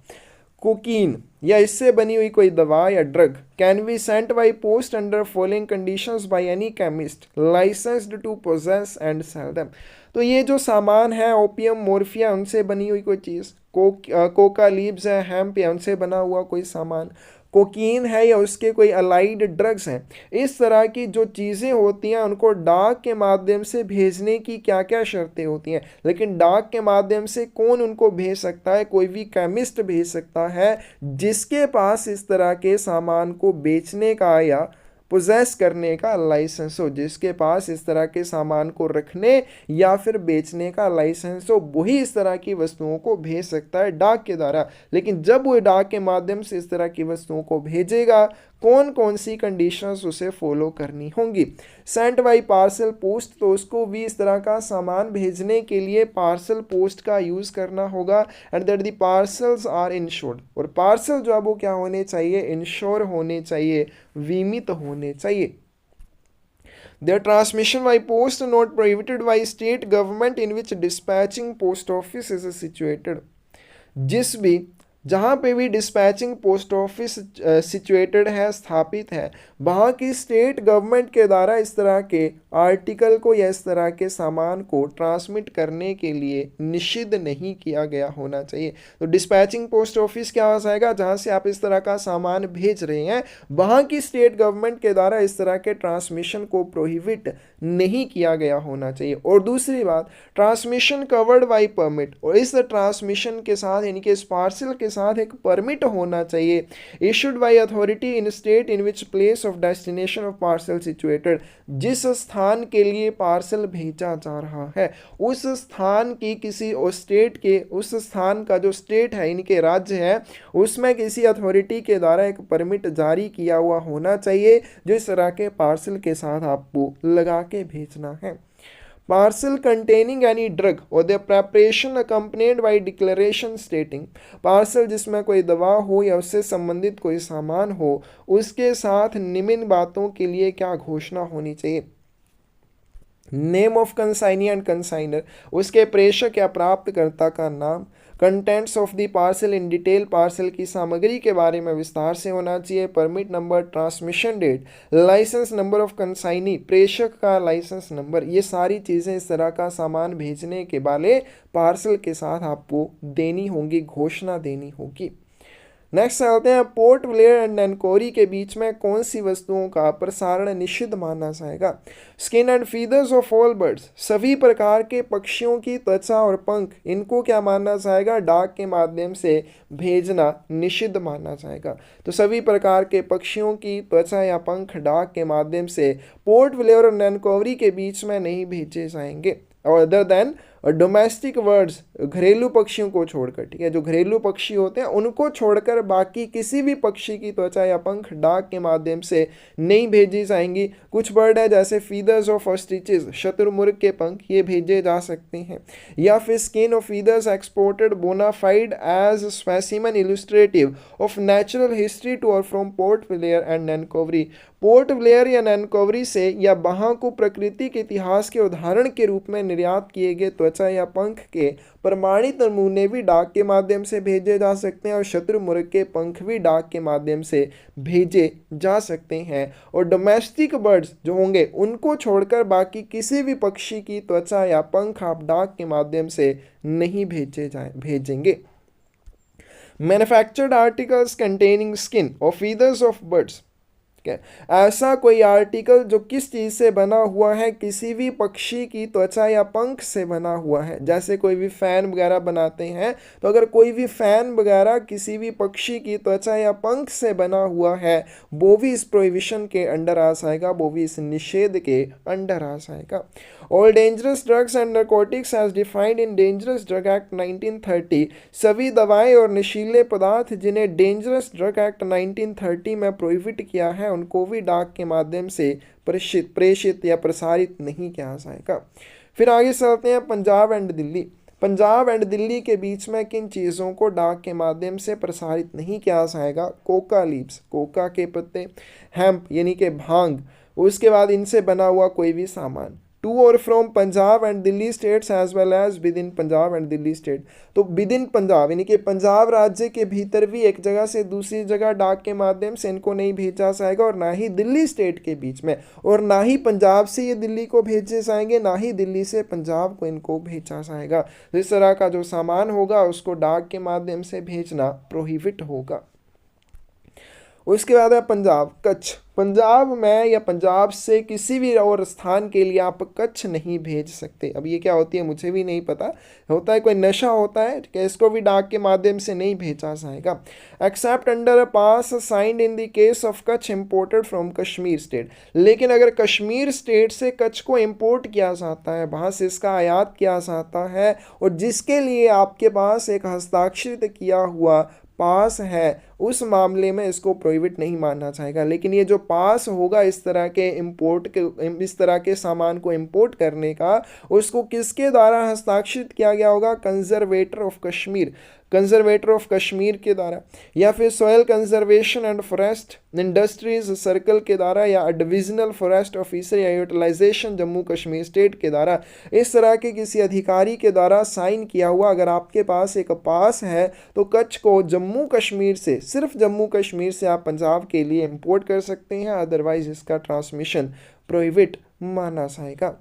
कोकीन या इससे बनी हुई कोई दवा या drug, can be sent by post under following conditions by any chemist licensed to possess and sell them. तो ये जो सामान है ओपियम मोर्फिया उनसे बनी हुई कोई चीज़, कोका लीव्स है, हेम्प या उनसे बना हुआ कोई सामान, कोकीन है या उसके कोई अलाइड ड्रग्स हैं, इस तरह की जो चीज़ें होती हैं उनको डाक के माध्यम से भेजने की क्या क्या शर्तें होती हैं। लेकिन डाक के माध्यम से कौन उनको भेज सकता है, कोई भी केमिस्ट भेज सकता है जिसके पास इस तरह के सामान को बेचने का या पोजेस करने का लाइसेंस हो, जिसके पास इस तरह के सामान को रखने या फिर बेचने का लाइसेंस हो, वही इस तरह की वस्तुओं को भेज सकता है डाक के द्वारा। लेकिन जब वो डाक के माध्यम से इस तरह की वस्तुओं को भेजेगा कौन कौन सी कंडीशंस उसे फॉलो करनी होंगी। सेंट बाई पार्सल पोस्ट, तो उसको भी इस तरह का सामान भेजने के लिए पार्सल पोस्ट का यूज़ करना होगा, and that the parcels are insured, और पार्सल जो है वो क्या होने चाहिए, इंश्योर होने चाहिए, बीमित होने चाहिए। Their transmission by post not prohibited by state government in which dispatching post office is situated. जिस भी जहाँ पे भी डिस्पैचिंग पोस्ट ऑफिस सिचुएटेड है, स्थापित है, वहाँ की स्टेट गवर्नमेंट के द्वारा इस तरह के आर्टिकल को या इस तरह के सामान को ट्रांसमिट करने के लिए निषिद्ध नहीं किया गया होना चाहिए। तो डिस्पैचिंग पोस्ट ऑफिस क्या हो जाएगा, जहाँ से आप इस तरह का सामान भेज रहे हैं वहाँ की स्टेट गवर्नमेंट के द्वारा इस तरह के ट्रांसमिशन को प्रोहिबिट नहीं किया गया होना चाहिए। और दूसरी बात, ट्रांसमिशन कवर्ड बाई परमिट, और इस ट्रांसमिशन के साथ यानी कि इस पार्सल के साथ एक परमिट होना चाहिए, issued by authority in state in which place of destination of parcel situated, जिस स्थान के लिए पार्सल भेजा जा रहा है उस स्थान की किसी स्टेट के, उस स्थान का जो स्टेट है इनके राज्य है उसमें किसी अथॉरिटी के द्वारा एक परमिट जारी किया हुआ होना चाहिए जो इस तरह के पार्सल के साथ आपको लगा के भेजना है। पार्सल कंटेनिंग एनी ड्रग और the preparation accompanied by declaration स्टेटिंग, parcel जिसमें कोई दवा हो या उससे संबंधित कोई सामान हो उसके साथ निम्न बातों के लिए क्या घोषणा होनी चाहिए। Name of consignee and consignor, उसके प्रेषक या प्राप्तकर्ता का नाम। Contents of the parcel in detail, parcel की सामग्री के बारे में विस्तार से होना चाहिए। Permit number, transmission date, license number of consignee, प्रेषक का लाइसेंस नंबर, ये सारी चीज़ें इस तरह का सामान भेजने के वाले पार्सल के साथ आपको देनी होंगी, घोषणा देनी होगी। नेक्स्ट आते हैं, पोर्ट ब्लेयर एंड नैनकोरी के बीच में कौन सी वस्तुओं का प्रसारण निषिद्ध माना जाएगा। Skin and feathers of all birds, सभी प्रकार के पक्षियों की त्वचा और पंख, इनको क्या माना जाएगा, डाक के माध्यम से भेजना निषिद्ध माना जाएगा। तो सभी प्रकार के पक्षियों की त्वचा या पंख डाक के माध्यम से पोर्ट ब्लेयर और नैनकोरी के बीच में नहीं भेजे जाएंगे, और अदर देन डोमेस्टिक बर्ड्स, घरेलू पक्षियों को छोड़कर, ठीक है, जो घरेलू पक्षी होते हैं उनको छोड़कर बाकी किसी भी पक्षी की त्वचा या पंख डाक के माध्यम से नहीं भेजी जाएंगी। कुछ बर्ड है जैसे फीदर्स ऑफ ऑस्ट्रिचेस, शत्रुमुर्ग के पंख, ये भेजे जा सकते हैं। या फिर skin of feathers exported bona fide as specimen illustrative of natural history to और फ्रॉम पोर्ट ब्लेयर एंड नैनकोवरी, पोर्ट ब्लेयर या नैनकोवरी से या वहाँ को प्रकृति के इतिहास के उदाहरण के रूप में निर्यात किए गए त्वचा या पंख के प्रमाणित नमूने भी डाक के माध्यम से भेजे जा सकते हैं, और शत्रुमुर्ग के पंख भी डाक के माध्यम से भेजे जा सकते हैं। और डोमेस्टिक बर्ड्स जो होंगे उनको छोड़कर बाकी किसी भी पक्षी की त्वचा या पंख आप डाक के माध्यम से नहीं भेजेंगे। मैन्युफैक्चर्ड आर्टिकल्स कंटेनिंग स्किन और फीदर्स ऑफ बर्ड्स, ऐसा कोई आर्टिकल जो किस चीज़ से बना हुआ है, किसी भी पक्षी की त्वचा या पंख से बना हुआ है, जैसे कोई भी फ़ैन वगैरह बनाते हैं तो अगर कोई भी फ़ैन वगैरह किसी भी पक्षी की त्वचा या पंख से बना हुआ है वो भी इस प्रोहिबिशन के अंडर आ जाएगा, वो भी इस निषेध के अंडर आ जाएगा। All dangerous drugs and narcotics as defined in dangerous drug act 1930, सभी दवाएं और नशीले पदार्थ जिन्हें डेंजरस ड्रग एक्ट 1930 में प्रोहिबिट किया है उनको भी डाक के माध्यम से प्रेषित या प्रसारित नहीं किया जाएगा। फिर आगे चलते हैं, पंजाब एंड दिल्ली। पंजाब एंड दिल्ली के बीच में किन चीज़ों को डाक के माध्यम से प्रसारित नहीं किया जाएगा। कोका लीव्स, कोका के पत्ते, हेम्प यानी कि भांग, उसके बाद इनसे बना हुआ कोई भी सामान। टू और from Punjab and Delhi states as well as within Punjab and Delhi state, तो विद इन पंजाब यानी कि पंजाब राज्य के भीतर भी एक जगह से दूसरी जगह डाक के माध्यम से इनको नहीं भेजा जाएगा, और ना ही दिल्ली स्टेट के बीच में, और ना ही पंजाब से ये दिल्ली को भेजे जाएंगे, ना ही दिल्ली से पंजाब को इनको भेजा जाएगा। तो इस तरह का जो सामान होगा उसको डाक के माध्यम से भेजना प्रोहिबिट होगा। उसके बाद है पंजाब, कच्छ। पंजाब में या पंजाब से किसी भी और स्थान के लिए आप कच्छ नहीं भेज सकते। अब ये क्या होती है मुझे भी नहीं पता, होता है कोई नशा होता है, ठीक है, इसको भी डाक के माध्यम से नहीं भेजा जाएगा। Accept under a pass signed in the case of Kutch imported from Kashmir state, लेकिन अगर कश्मीर स्टेट से कच्छ को इम्पोर्ट किया जाता है, वहाँ से इसका आयात किया जाता है, और जिसके लिए आपके पास एक हस्ताक्षरित किया हुआ पास है, उस मामले में इसको प्रोहिबिट नहीं माना जाएगा। लेकिन ये जो पास होगा इस तरह के इस तरह के सामान को इंपोर्ट करने का, उसको किसके द्वारा हस्ताक्षरित किया गया होगा, conservator of Kashmir. Conservator of Kashmir के द्वारा, या फिर soil conservation and forest industries circle के द्वारा, या डिविजनल फॉरेस्ट ऑफिसर या यूटिलाइजेशन जम्मू कश्मीर स्टेट के द्वारा, इस तरह के किसी अधिकारी के द्वारा साइन किया हुआ अगर आपके पास एक पास है तो कच्छ को जम्मू कश्मीर से, सिर्फ जम्मू कश्मीर से आप पंजाब के लिए इंपोर्ट कर सकते हैं, अदरवाइज इसका ट्रांसमिशन प्रोहिबिट माना जाएगा।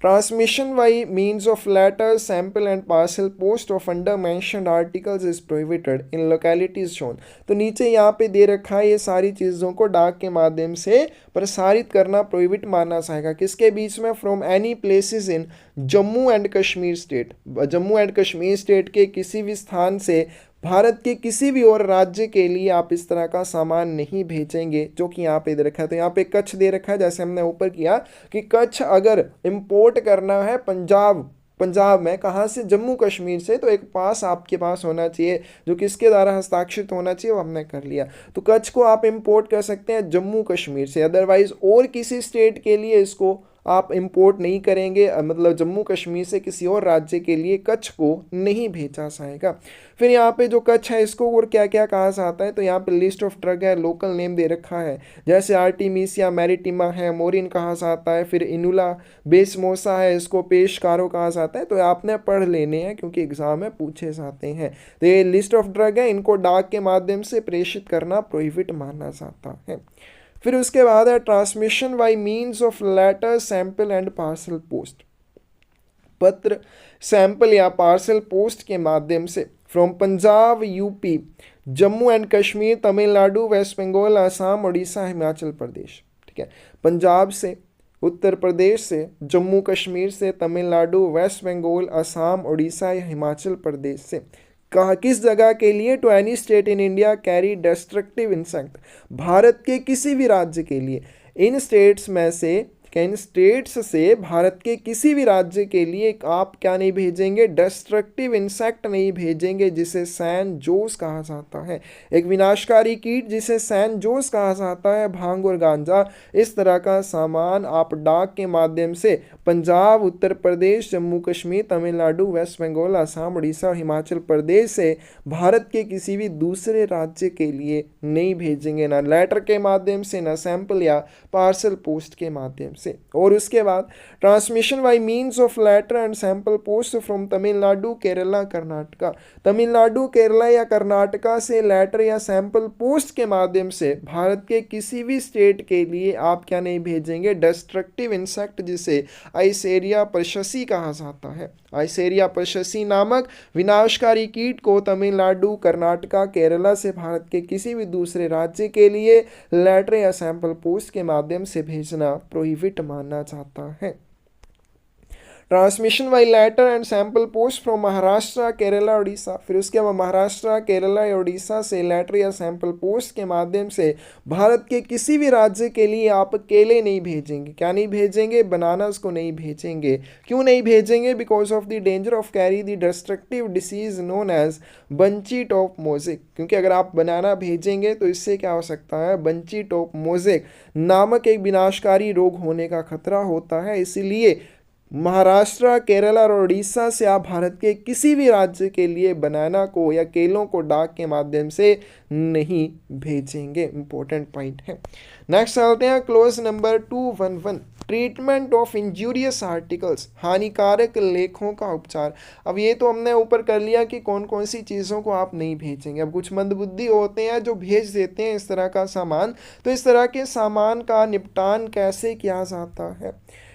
Transmission by means of letter, sample and parcel post of under mentioned articles is prohibited in localities shown। तो नीचे यहाँ पे दे रखा है ये सारी चीज़ों को डाक के माध्यम से प्रसारित करना प्रोहिबिट माना जाएगा। किसके बीच में? From any places in Jammu and Kashmir state, Jammu and Kashmir state के किसी भी स्थान से भारत के किसी भी और राज्य के लिए आप इस तरह का सामान नहीं भेजेंगे, जो कि यहाँ पे दे रखा है। तो यहाँ पे कच्छ दे रखा है, जैसे हमने ऊपर किया कि कच्छ अगर इंपोर्ट करना है पंजाब में, कहाँ से? जम्मू कश्मीर से, तो एक पास आपके पास होना चाहिए जो किसके द्वारा हस्ताक्षरित होना चाहिए, वो हमने कर लिया। तो कच्छ को आप इंपोर्ट कर सकते हैं जम्मू कश्मीर से, अदरवाइज और किसी स्टेट के लिए इसको आप इंपोर्ट नहीं करेंगे, मतलब जम्मू कश्मीर से किसी और राज्य के लिए कच्छ को नहीं भेजा जाएगा। फिर यहाँ पे जो कच्छ है इसको और क्या क्या कहा जाता है, तो यहाँ पे लिस्ट ऑफ ड्रग है, लोकल नेम दे रखा है, जैसे आर्टिमीसिया मैरिटिमा है, मोरिन कहा जाता है, फिर इनुला बेसमोसा है, इसको पेशकारो कहा जाता है। तो आपने पढ़ लेने हैं क्योंकि एग्जाम में पूछे जाते हैं। तो ये लिस्ट ऑफ ड्रग है, इनको डाक के माध्यम से प्रेषित करना प्रोहिबिट माना जाता है। फिर उसके बाद है transmission by means of letter, sample and parcel post. पत्र, सैंपल या पार्सल पोस्ट के माध्यम से from Punjab, UP, Jammu and Kashmir, Tamil Nadu, West Bengal, Assam, Orissa, Himachal Pradesh. ठीक है, पंजाब से, उत्तर प्रदेश से, जम्मू कश्मीर से, तमिलनाडु, वेस्ट बंगाल, आसाम, उड़ीसा या हिमाचल प्रदेश से। कहा किस जगह के लिए? To any state in India carry destructive insect, Bharat के किसी भी राज्य के लिए। इन स्टेट्स में से, इन स्टेट्स से भारत के किसी भी राज्य के लिए आप क्या नहीं भेजेंगे? डिस्ट्रक्टिव इंसेक्ट नहीं भेजेंगे, जिसे सैन जोस कहा जाता है, एक विनाशकारी कीट जिसे सैन जोस कहा जाता है, भांग और गांजा। इस तरह का सामान आप डाक के माध्यम से पंजाब, उत्तर प्रदेश, जम्मू कश्मीर, तमिलनाडु, वेस्ट बंगाल, आसाम, उड़ीसा और हिमाचल प्रदेश से भारत के किसी भी दूसरे राज्य के लिए नहीं भेजेंगे, ना लेटर के माध्यम से, ना सैंपल या पार्सल पोस्ट के माध्यम से। और उसके बाद transmission by means of letter and sample post from Tamil Nadu, Kerala, Karnataka. Tamil Nadu, Kerala या कर्नाटका से लेटर या सैंपल पोस्ट के माध्यम से भारत के किसी भी स्टेट के लिए आप क्या नहीं भेजेंगे? डिस्ट्रक्टिव इंसेक्ट, जिसे आइसेरिया परशसी कहा जाता है। आइसेरिया परशसी नामक विनाशकारी कीट को तमिलनाडु, कर्नाटका, केरला से भारत के किसी भी दूसरे राज्य के लिए लेटर या सैंपल पोस्ट के माध्यम से भेजना प्रोहिबिट माना जाता है। Transmission by letter and sample post from Maharashtra, Kerala, Orissa. फिर उसके बाद महाराष्ट्र, केरला या उड़ीसा से लेटर या सैंपल पोस्ट के माध्यम से भारत के किसी भी राज्य के लिए आप केले नहीं भेजेंगे। क्या नहीं भेजेंगे? बनानास को नहीं भेजेंगे। क्यों नहीं भेजेंगे? Because of the danger of carry the destructive disease known as bunchy top mosaic. क्योंकि अगर आप बनाना भेजेंगे तो इससे क्या हो सकता है? बंची टॉप मोज़ेक नामक एक विनाशकारी रोग होने का खतरा होता है। इसीलिए महाराष्ट्र, केरला और उड़ीसा से आप भारत के किसी भी राज्य के लिए बनाना को या केलों को डाक के माध्यम से नहीं भेजेंगे। इंपॉर्टेंट पॉइंट है। नेक्स्ट चलते हैं clause number 211, treatment of injurious articles, हानिकारक लेखों का उपचार। अब ये तो हमने ऊपर कर लिया कि कौन कौन सी चीज़ों को आप नहीं भेजेंगे। अब कुछ मंदबुद्धि होते हैं जो भेज देते हैं इस तरह का सामान, तो इस तरह के सामान का निपटान कैसे किया जाता है?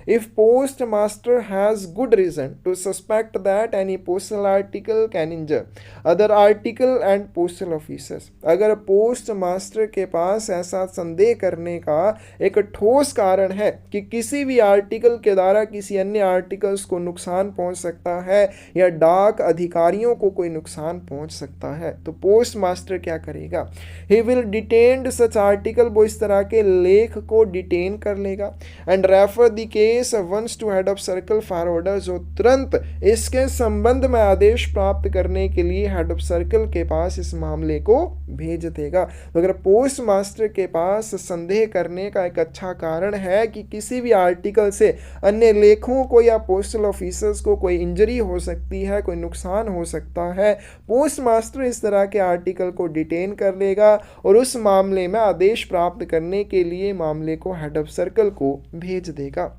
If postmaster has good reason to suspect that any postal article can injure other article and postal officers, अगर पोस्ट मास्टर के पास ऐसा संदेह करने का एक ठोस कारण है कि किसी भी आर्टिकल के द्वारा किसी अन्य आर्टिकल्स को नुकसान पहुंच सकता है या डाक अधिकारियों को कोई नुकसान पहुंच सकता है, तो पोस्ट मास्टर क्या करेगा? He will detain such article, वो इस तरह के लेख को डिटेन कर लेगा, and refer the case case once to head of circle forwarder, जो तुरंत इसके संबंध में आदेश प्राप्त करने के लिए हेड ऑफ सर्कल के पास इस मामले को भेज देगा। तो अगर पोस्ट मास्टर के पास संदेह करने का एक अच्छा कारण है कि किसी भी आर्टिकल से अन्य लेखों को या पोस्टल ऑफिसर्स को कोई इंजरी हो सकती है, कोई नुकसान हो सकता है, पोस्ट मास्टर इस तरह के आर्टिकल को डिटेन कर लेगा और उस मामले में आदेश प्राप्त करने के लिए मामले को हेड ऑफ सर्कल को भेज देगा।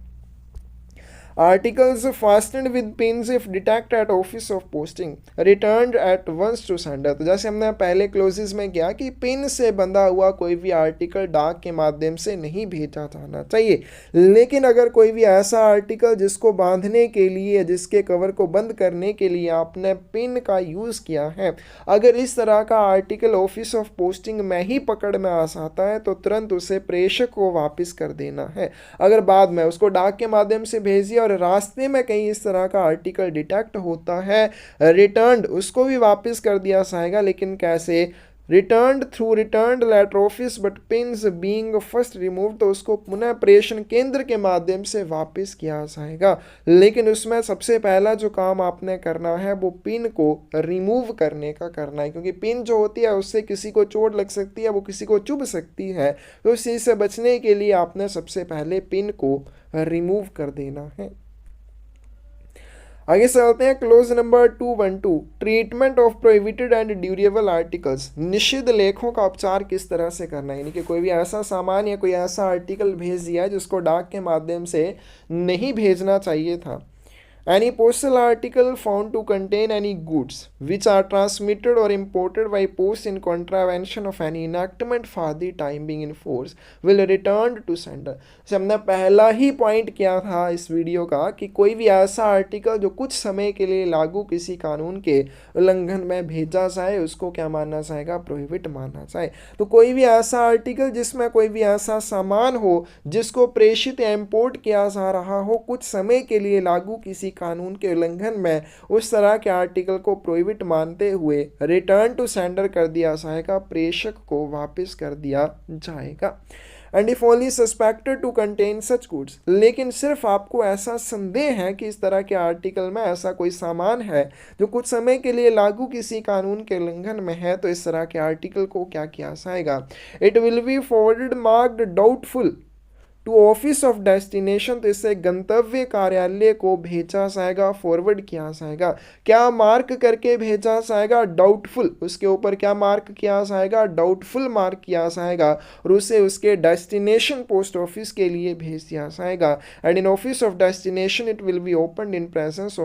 Articles fastened with pins if detected at office of posting returned at once to sender। तो जैसे हमने पहले क्लोजेस में किया कि पिन से बंधा हुआ कोई भी आर्टिकल डाक के माध्यम से नहीं भेजा जाना चाहिए, लेकिन अगर कोई भी ऐसा आर्टिकल जिसको बांधने के लिए, जिसके कवर को बंद करने के लिए आपने पिन का यूज़ किया है, अगर इस तरह का आर्टिकल ऑफिस ऑफ पोस्टिंग में ही पकड़ में आ जाता है तो तुरंत उसे प्रेषक को वापस कर देना है। अगर बाद में उसको डाक के माध्यम से भेजिए और रास्ते में कहीं इस तरह का आर्टिकल डिटेक्ट होता है, रिटर्न्ड, उसको भी वापस कर दिया जाएगा। लेकिन कैसे? Returned through returned letter office but pins being first remove, तो उसको पुनः प्रेषण केंद्र के माध्यम से वापस किया जाएगा। लेकिन उसमें सबसे पहला जो काम आपने करना है वो पिन को रिमूव करने का करना है, क्योंकि पिन जो होती है उससे किसी को चोट लग सकती है, वो किसी को चुभ सकती है। तो इस चीज़ से बचने के लिए आपने सबसे पहले पिन को रिमूव कर देना है। आगे चलते हैं clause number 212, treatment of prohibited and durable articles. निषिद्ध लेखों का उपचार किस तरह से करना है, यानी कि कोई भी ऐसा सामान या कोई ऐसा आर्टिकल भेज दिया है जिसको डाक के माध्यम से नहीं भेजना चाहिए था। Any postal article found to contain any goods which are transmitted or imported by post in contravention of any enactment for the time being in force will return to sender। जैसे हमने पहला ही पॉइंट किया था इस video का कि कोई भी ऐसा आर्टिकल जो कुछ समय के लिए लागू किसी कानून के उल्लंघन में भेजा जाए उसको क्या माना जाएगा? प्रोहिबिट माना जाए। तो कोई भी ऐसा आर्टिकल जिसमें कोई भी ऐसा सामान हो जिसको प्रेषित या इम्पोर्ट किया जा रहा हो कुछ समय के लिए लागू किसी कानून के उल्लंघन में, उस तरह के आर्टिकल को प्रोहिबिट मानते हुए रिटर्न टू सेंडर कर दिया जाएगा, प्रेषक को वापस कर दिया जाएगा। And if only suspected to contain such goods, लेकिन सिर्फ आपको ऐसा संदेह है कि इस तरह के आर्टिकल में ऐसा कोई सामान है जो कुछ समय के लिए लागू किसी कानून के उल्लंघन में है, तो इस तरह के आर्टिकल को क्या किया जाएगा? It will be forwarded marked doubtful to office of destination, तो इससे गंतव्य कार्यालय को भेजा जाएगा, फॉरवर्ड किया जाएगा। क्या मार्क करके भेजा जाएगा? डाउटफुल। उसके ऊपर क्या मार्क किया जाएगा? डाउटफुल मार्क किया जाएगा और उसे उसके डेस्टिनेशन पोस्ट ऑफिस के लिए भेज दिया जाएगा। And in office of destination it will be open in presence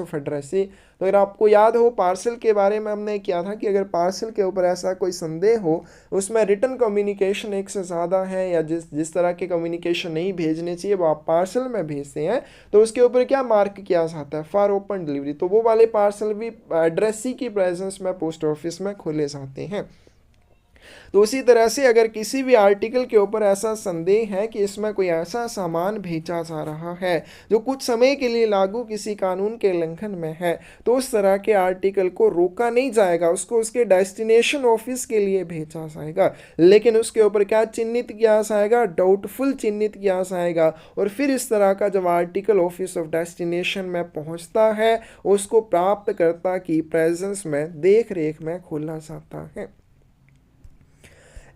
of addressee. तो अगर आपको याद हो पार्सल के बारे में हमने किया था कि अगर पार्सल के ऊपर ऐसा कोई संदेह हो, उसमें रिटन कम्युनिकेशन एक से ज़्यादा है या जिस तरह के कम्युनिकेशन नहीं भेजने चाहिए वो आप पार्सल में भेजते हैं, तो उसके ऊपर क्या मार्क किया जाता है? For open delivery. तो वो वाले पार्सल भी एड्रेसी की प्रेजेंस में पोस्ट ऑफिस में खोले जाते हैं। तो उसी तरह से अगर किसी भी आर्टिकल के ऊपर ऐसा संदेह है कि इसमें कोई ऐसा सामान भेजा जा रहा है जो कुछ समय के लिए लागू किसी कानून के उल्लंघन में है, तो उस तरह के आर्टिकल को रोका नहीं जाएगा, उसको उसके डेस्टिनेशन ऑफिस के लिए भेजा जाएगा। लेकिन उसके ऊपर क्या चिन्हित किया जाएगा? डाउटफुल चिन्हित किया जाएगा। और फिर इस तरह का जब आर्टिकल ऑफिस ऑफ डेस्टिनेशन में पहुंचता है उसको प्राप्तकर्ता की प्रेजेंस में देख रेख में खोला जाता है।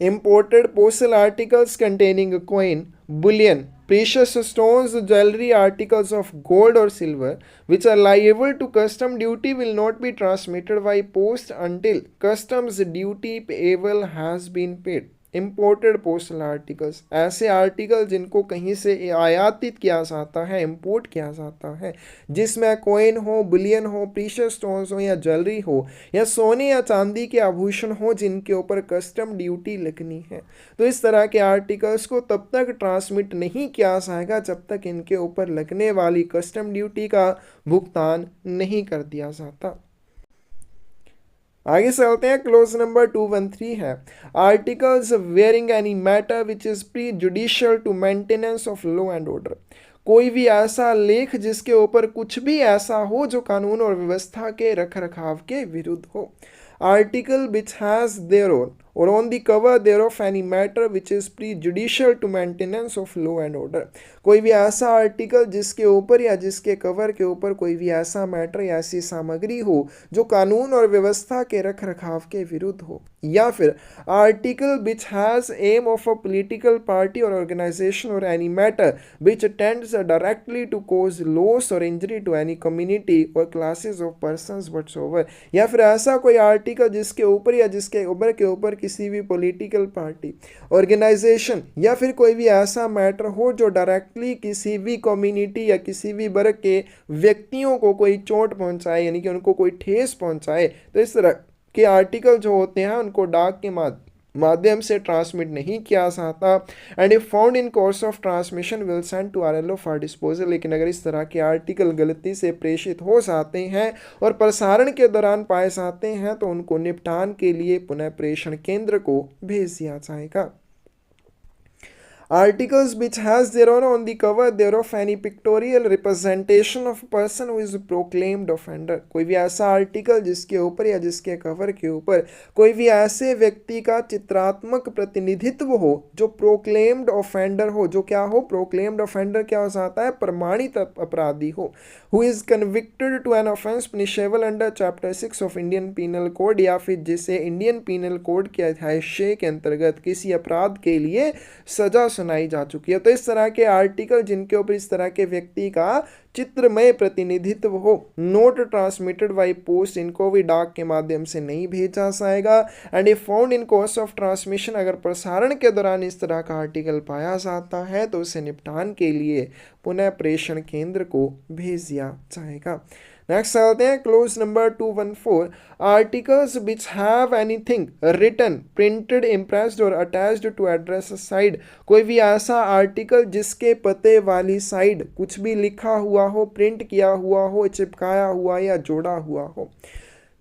Imported postal articles containing a coin, bullion, precious stones, jewelry, articles of gold or silver which are liable to custom duty will not be transmitted by post until customs duty payable has been paid। Imported postal articles, ऐसे article जिनको कहीं से आयातित किया जाता है, import किया जाता है, जिसमें कॉइन हो, बुलियन हो, प्रीशियस स्टोन्स हो या ज्वेलरी हो या सोने या चांदी के आभूषण हो जिनके ऊपर कस्टम ड्यूटी लगनी है, तो इस तरह के आर्टिकल्स को तब तक ट्रांसमिट नहीं किया जाएगा जब तक इनके ऊपर लगने वाली कस्टम ड्यूटी का भुगतान नहीं कर दिया जाता। आगे चलते हैं। क्लोज नंबर 213 है articles bearing any matter which is prejudicial to maintenance of law and order. कोई भी ऐसा लेख जिसके ऊपर कुछ भी ऐसा हो जो कानून और व्यवस्था के रख रखाव के विरुद्ध हो। Article which has their own और on the cover thereof any matter which is prejudicial to maintenance of law and order. कोई भी ऐसा आर्टिकल जिसके ऊपर या जिसके कवर के ऊपर कोई भी ऐसा मैटर या ऐसी सामग्री हो जो कानून और व्यवस्था के रख रखाव के विरुद्ध हो, या फिर article which has aim of a political party और ऑर्गेनाइजेशन और any matter which tends directly to cause loss और इंजरी टू एनी कम्युनिटी और क्लासेस ऑफ पर्संस व्हाटसोएवर। या फिर ऐसा कोई आर्टिकल जिसके ऊपर या जिसके ऊपर के ऊपर किसी भी पॉलिटिकल पार्टी, ऑर्गेनाइजेशन या फिर कोई भी ऐसा मैटर हो जो डायरेक्टली किसी भी कम्युनिटी या किसी भी वर्ग के व्यक्तियों को कोई चोट पहुंचाए, यानी कि उनको कोई ठेस पहुंचाए, तो इस तरह के आर्टिकल जो होते हैं उनको डाक के माध्यम से ट्रांसमिट नहीं किया जाता। And if found in course of transmission will send to RLO for disposal. लेकिन अगर इस तरह के आर्टिकल गलती से प्रेषित हो जाते हैं और प्रसारण के दौरान पाए जाते हैं तो उनको निपटान के लिए पुनः प्रेषण केंद्र को भेज दिया जाएगा। Articles which has their own on the cover thereof any pictorial representation of a person who is proclaimed offender। कोई भी ऐसा आर्टिकल जिसके ऊपर या जिसके कवर के ऊपर कोई भी ऐसे व्यक्ति का चित्रात्मक प्रतिनिधित्व हो जो प्रोक्लेम्ड ऑफेंडर हो। जो क्या हो? प्रोक्लेम्ड ऑफेंडर क्या हो जाता है? प्रमाणित अपराधी हो। Who is convicted to an offence punishable under chapter 6 of Indian Penal Code, या फिर जिसे इंडियन पीनल कोड के अध्याय 6 के अंतर्गत किसी अपराध के लिए सजा सुनाई जा चुकी है। तो इस तरह के आर्टिकल जिनके ऊपर इस तरह के व्यक्ति का चित्रमय प्रतिनिधित्व हो, नोट ट्रांसमिटेड बाई पोस्ट, इनको भी डाक के माध्यम से नहीं भेजा जाएगा। And if found in course of transmission, अगर प्रसारण के दौरान इस तरह का आर्टिकल पाया जाता है तो उसे निपटान के लिए पुनः प्रेषण केंद्र को भेज दिया जाएगा। नेक्स्ट आते हैं clause number 214। Articles which have anything written, printed, impressed और अटैच्ड टू एड्रेस साइड। कोई भी ऐसा आर्टिकल जिसके पते वाली साइड कुछ भी लिखा हुआ हो, प्रिंट किया हुआ हो, चिपकाया हुआ या जोड़ा हुआ हो।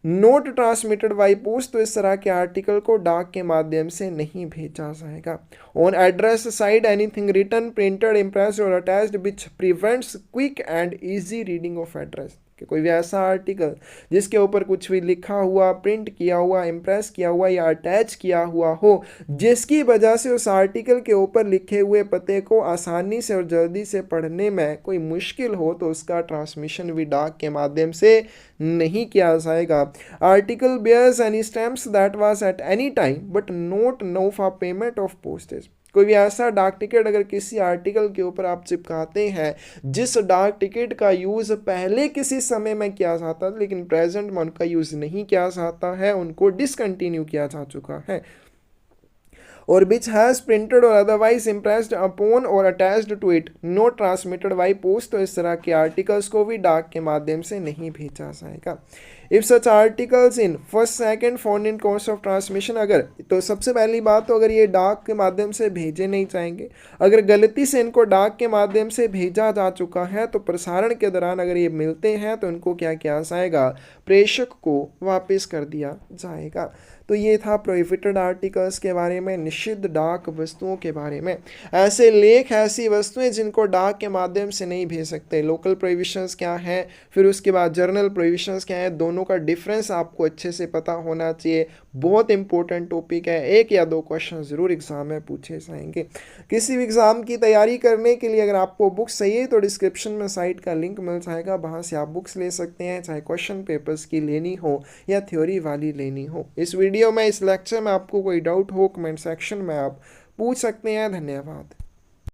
नोट ट्रांसमिटेड बाई पोस्ट, तो इस तरह के आर्टिकल को डाक के माध्यम से नहीं भेजा जाएगा। On address side anything written, printed, impressed और attached which prevents quick and easy reading of address. कि कोई भी ऐसा आर्टिकल जिसके ऊपर कुछ भी लिखा हुआ, प्रिंट किया हुआ, इम्प्रेस किया हुआ या अटैच किया हुआ हो, जिसकी वजह से उस आर्टिकल के ऊपर लिखे हुए पते को आसानी से और जल्दी से पढ़ने में कोई मुश्किल हो, तो उसका ट्रांसमिशन भी डाक के माध्यम से नहीं किया जाएगा। Article bears any stamps that was at any time but not no for payment of postage. कोई भी ऐसा डाक टिकट अगर किसी आर्टिकल के ऊपर आप चिपकाते हैं जिस डाक टिकट का यूज़ पहले किसी समय में किया जाता था लेकिन प्रेजेंट में उनका यूज़ नहीं किया जाता है, उनको डिसकंटिन्यू किया जा चुका है। और विच हैज़ प्रिंटेड और अदरवाइज इम्प्रेस्ड अपॉन और attached to it, not transmitted by post, तो इस तरह के आर्टिकल्स को भी डाक के माध्यम से नहीं भेजा जाएगा। If such articles in first second found in course of transmission, अगर तो सबसे पहली बात तो अगर ये डाक के माध्यम से भेजे नहीं जाएंगे, अगर गलती से इनको डाक के माध्यम से भेजा जा चुका है तो प्रसारण के दौरान अगर ये मिलते हैं तो इनको क्या किया जाएगा? प्रेषक को वापस कर दिया जाएगा। तो ये था प्रोहिबिटेड आर्टिकल्स के बारे में, निषिद्ध डाक वस्तुओं के बारे में। ऐसे लेख, ऐसी वस्तुएं जिनको डाक के माध्यम से नहीं भेज सकते। लोकल प्रोहिबिशंस क्या है, फिर उसके बाद जर्नल प्रोहिबिशंस क्या है, दोनों का डिफरेंस आपको अच्छे से पता होना चाहिए। बहुत इंपॉर्टेंट टॉपिक है, 1 या 2 क्वेश्चन ज़रूर एग्जाम में पूछे जाएंगे। किसी भी एग्ज़ाम की तैयारी करने के लिए अगर आपको बुक्स चाहिए तो डिस्क्रिप्शन में साइट का लिंक मिल जाएगा, वहाँ से आप बुक्स ले सकते हैं, चाहे क्वेश्चन पेपर्स की लेनी हो या थ्योरी वाली लेनी हो। इस वीडियो में, इस लेक्चर में आपको कोई डाउट हो कमेंट सेक्शन में आप पूछ सकते हैं। धन्यवाद।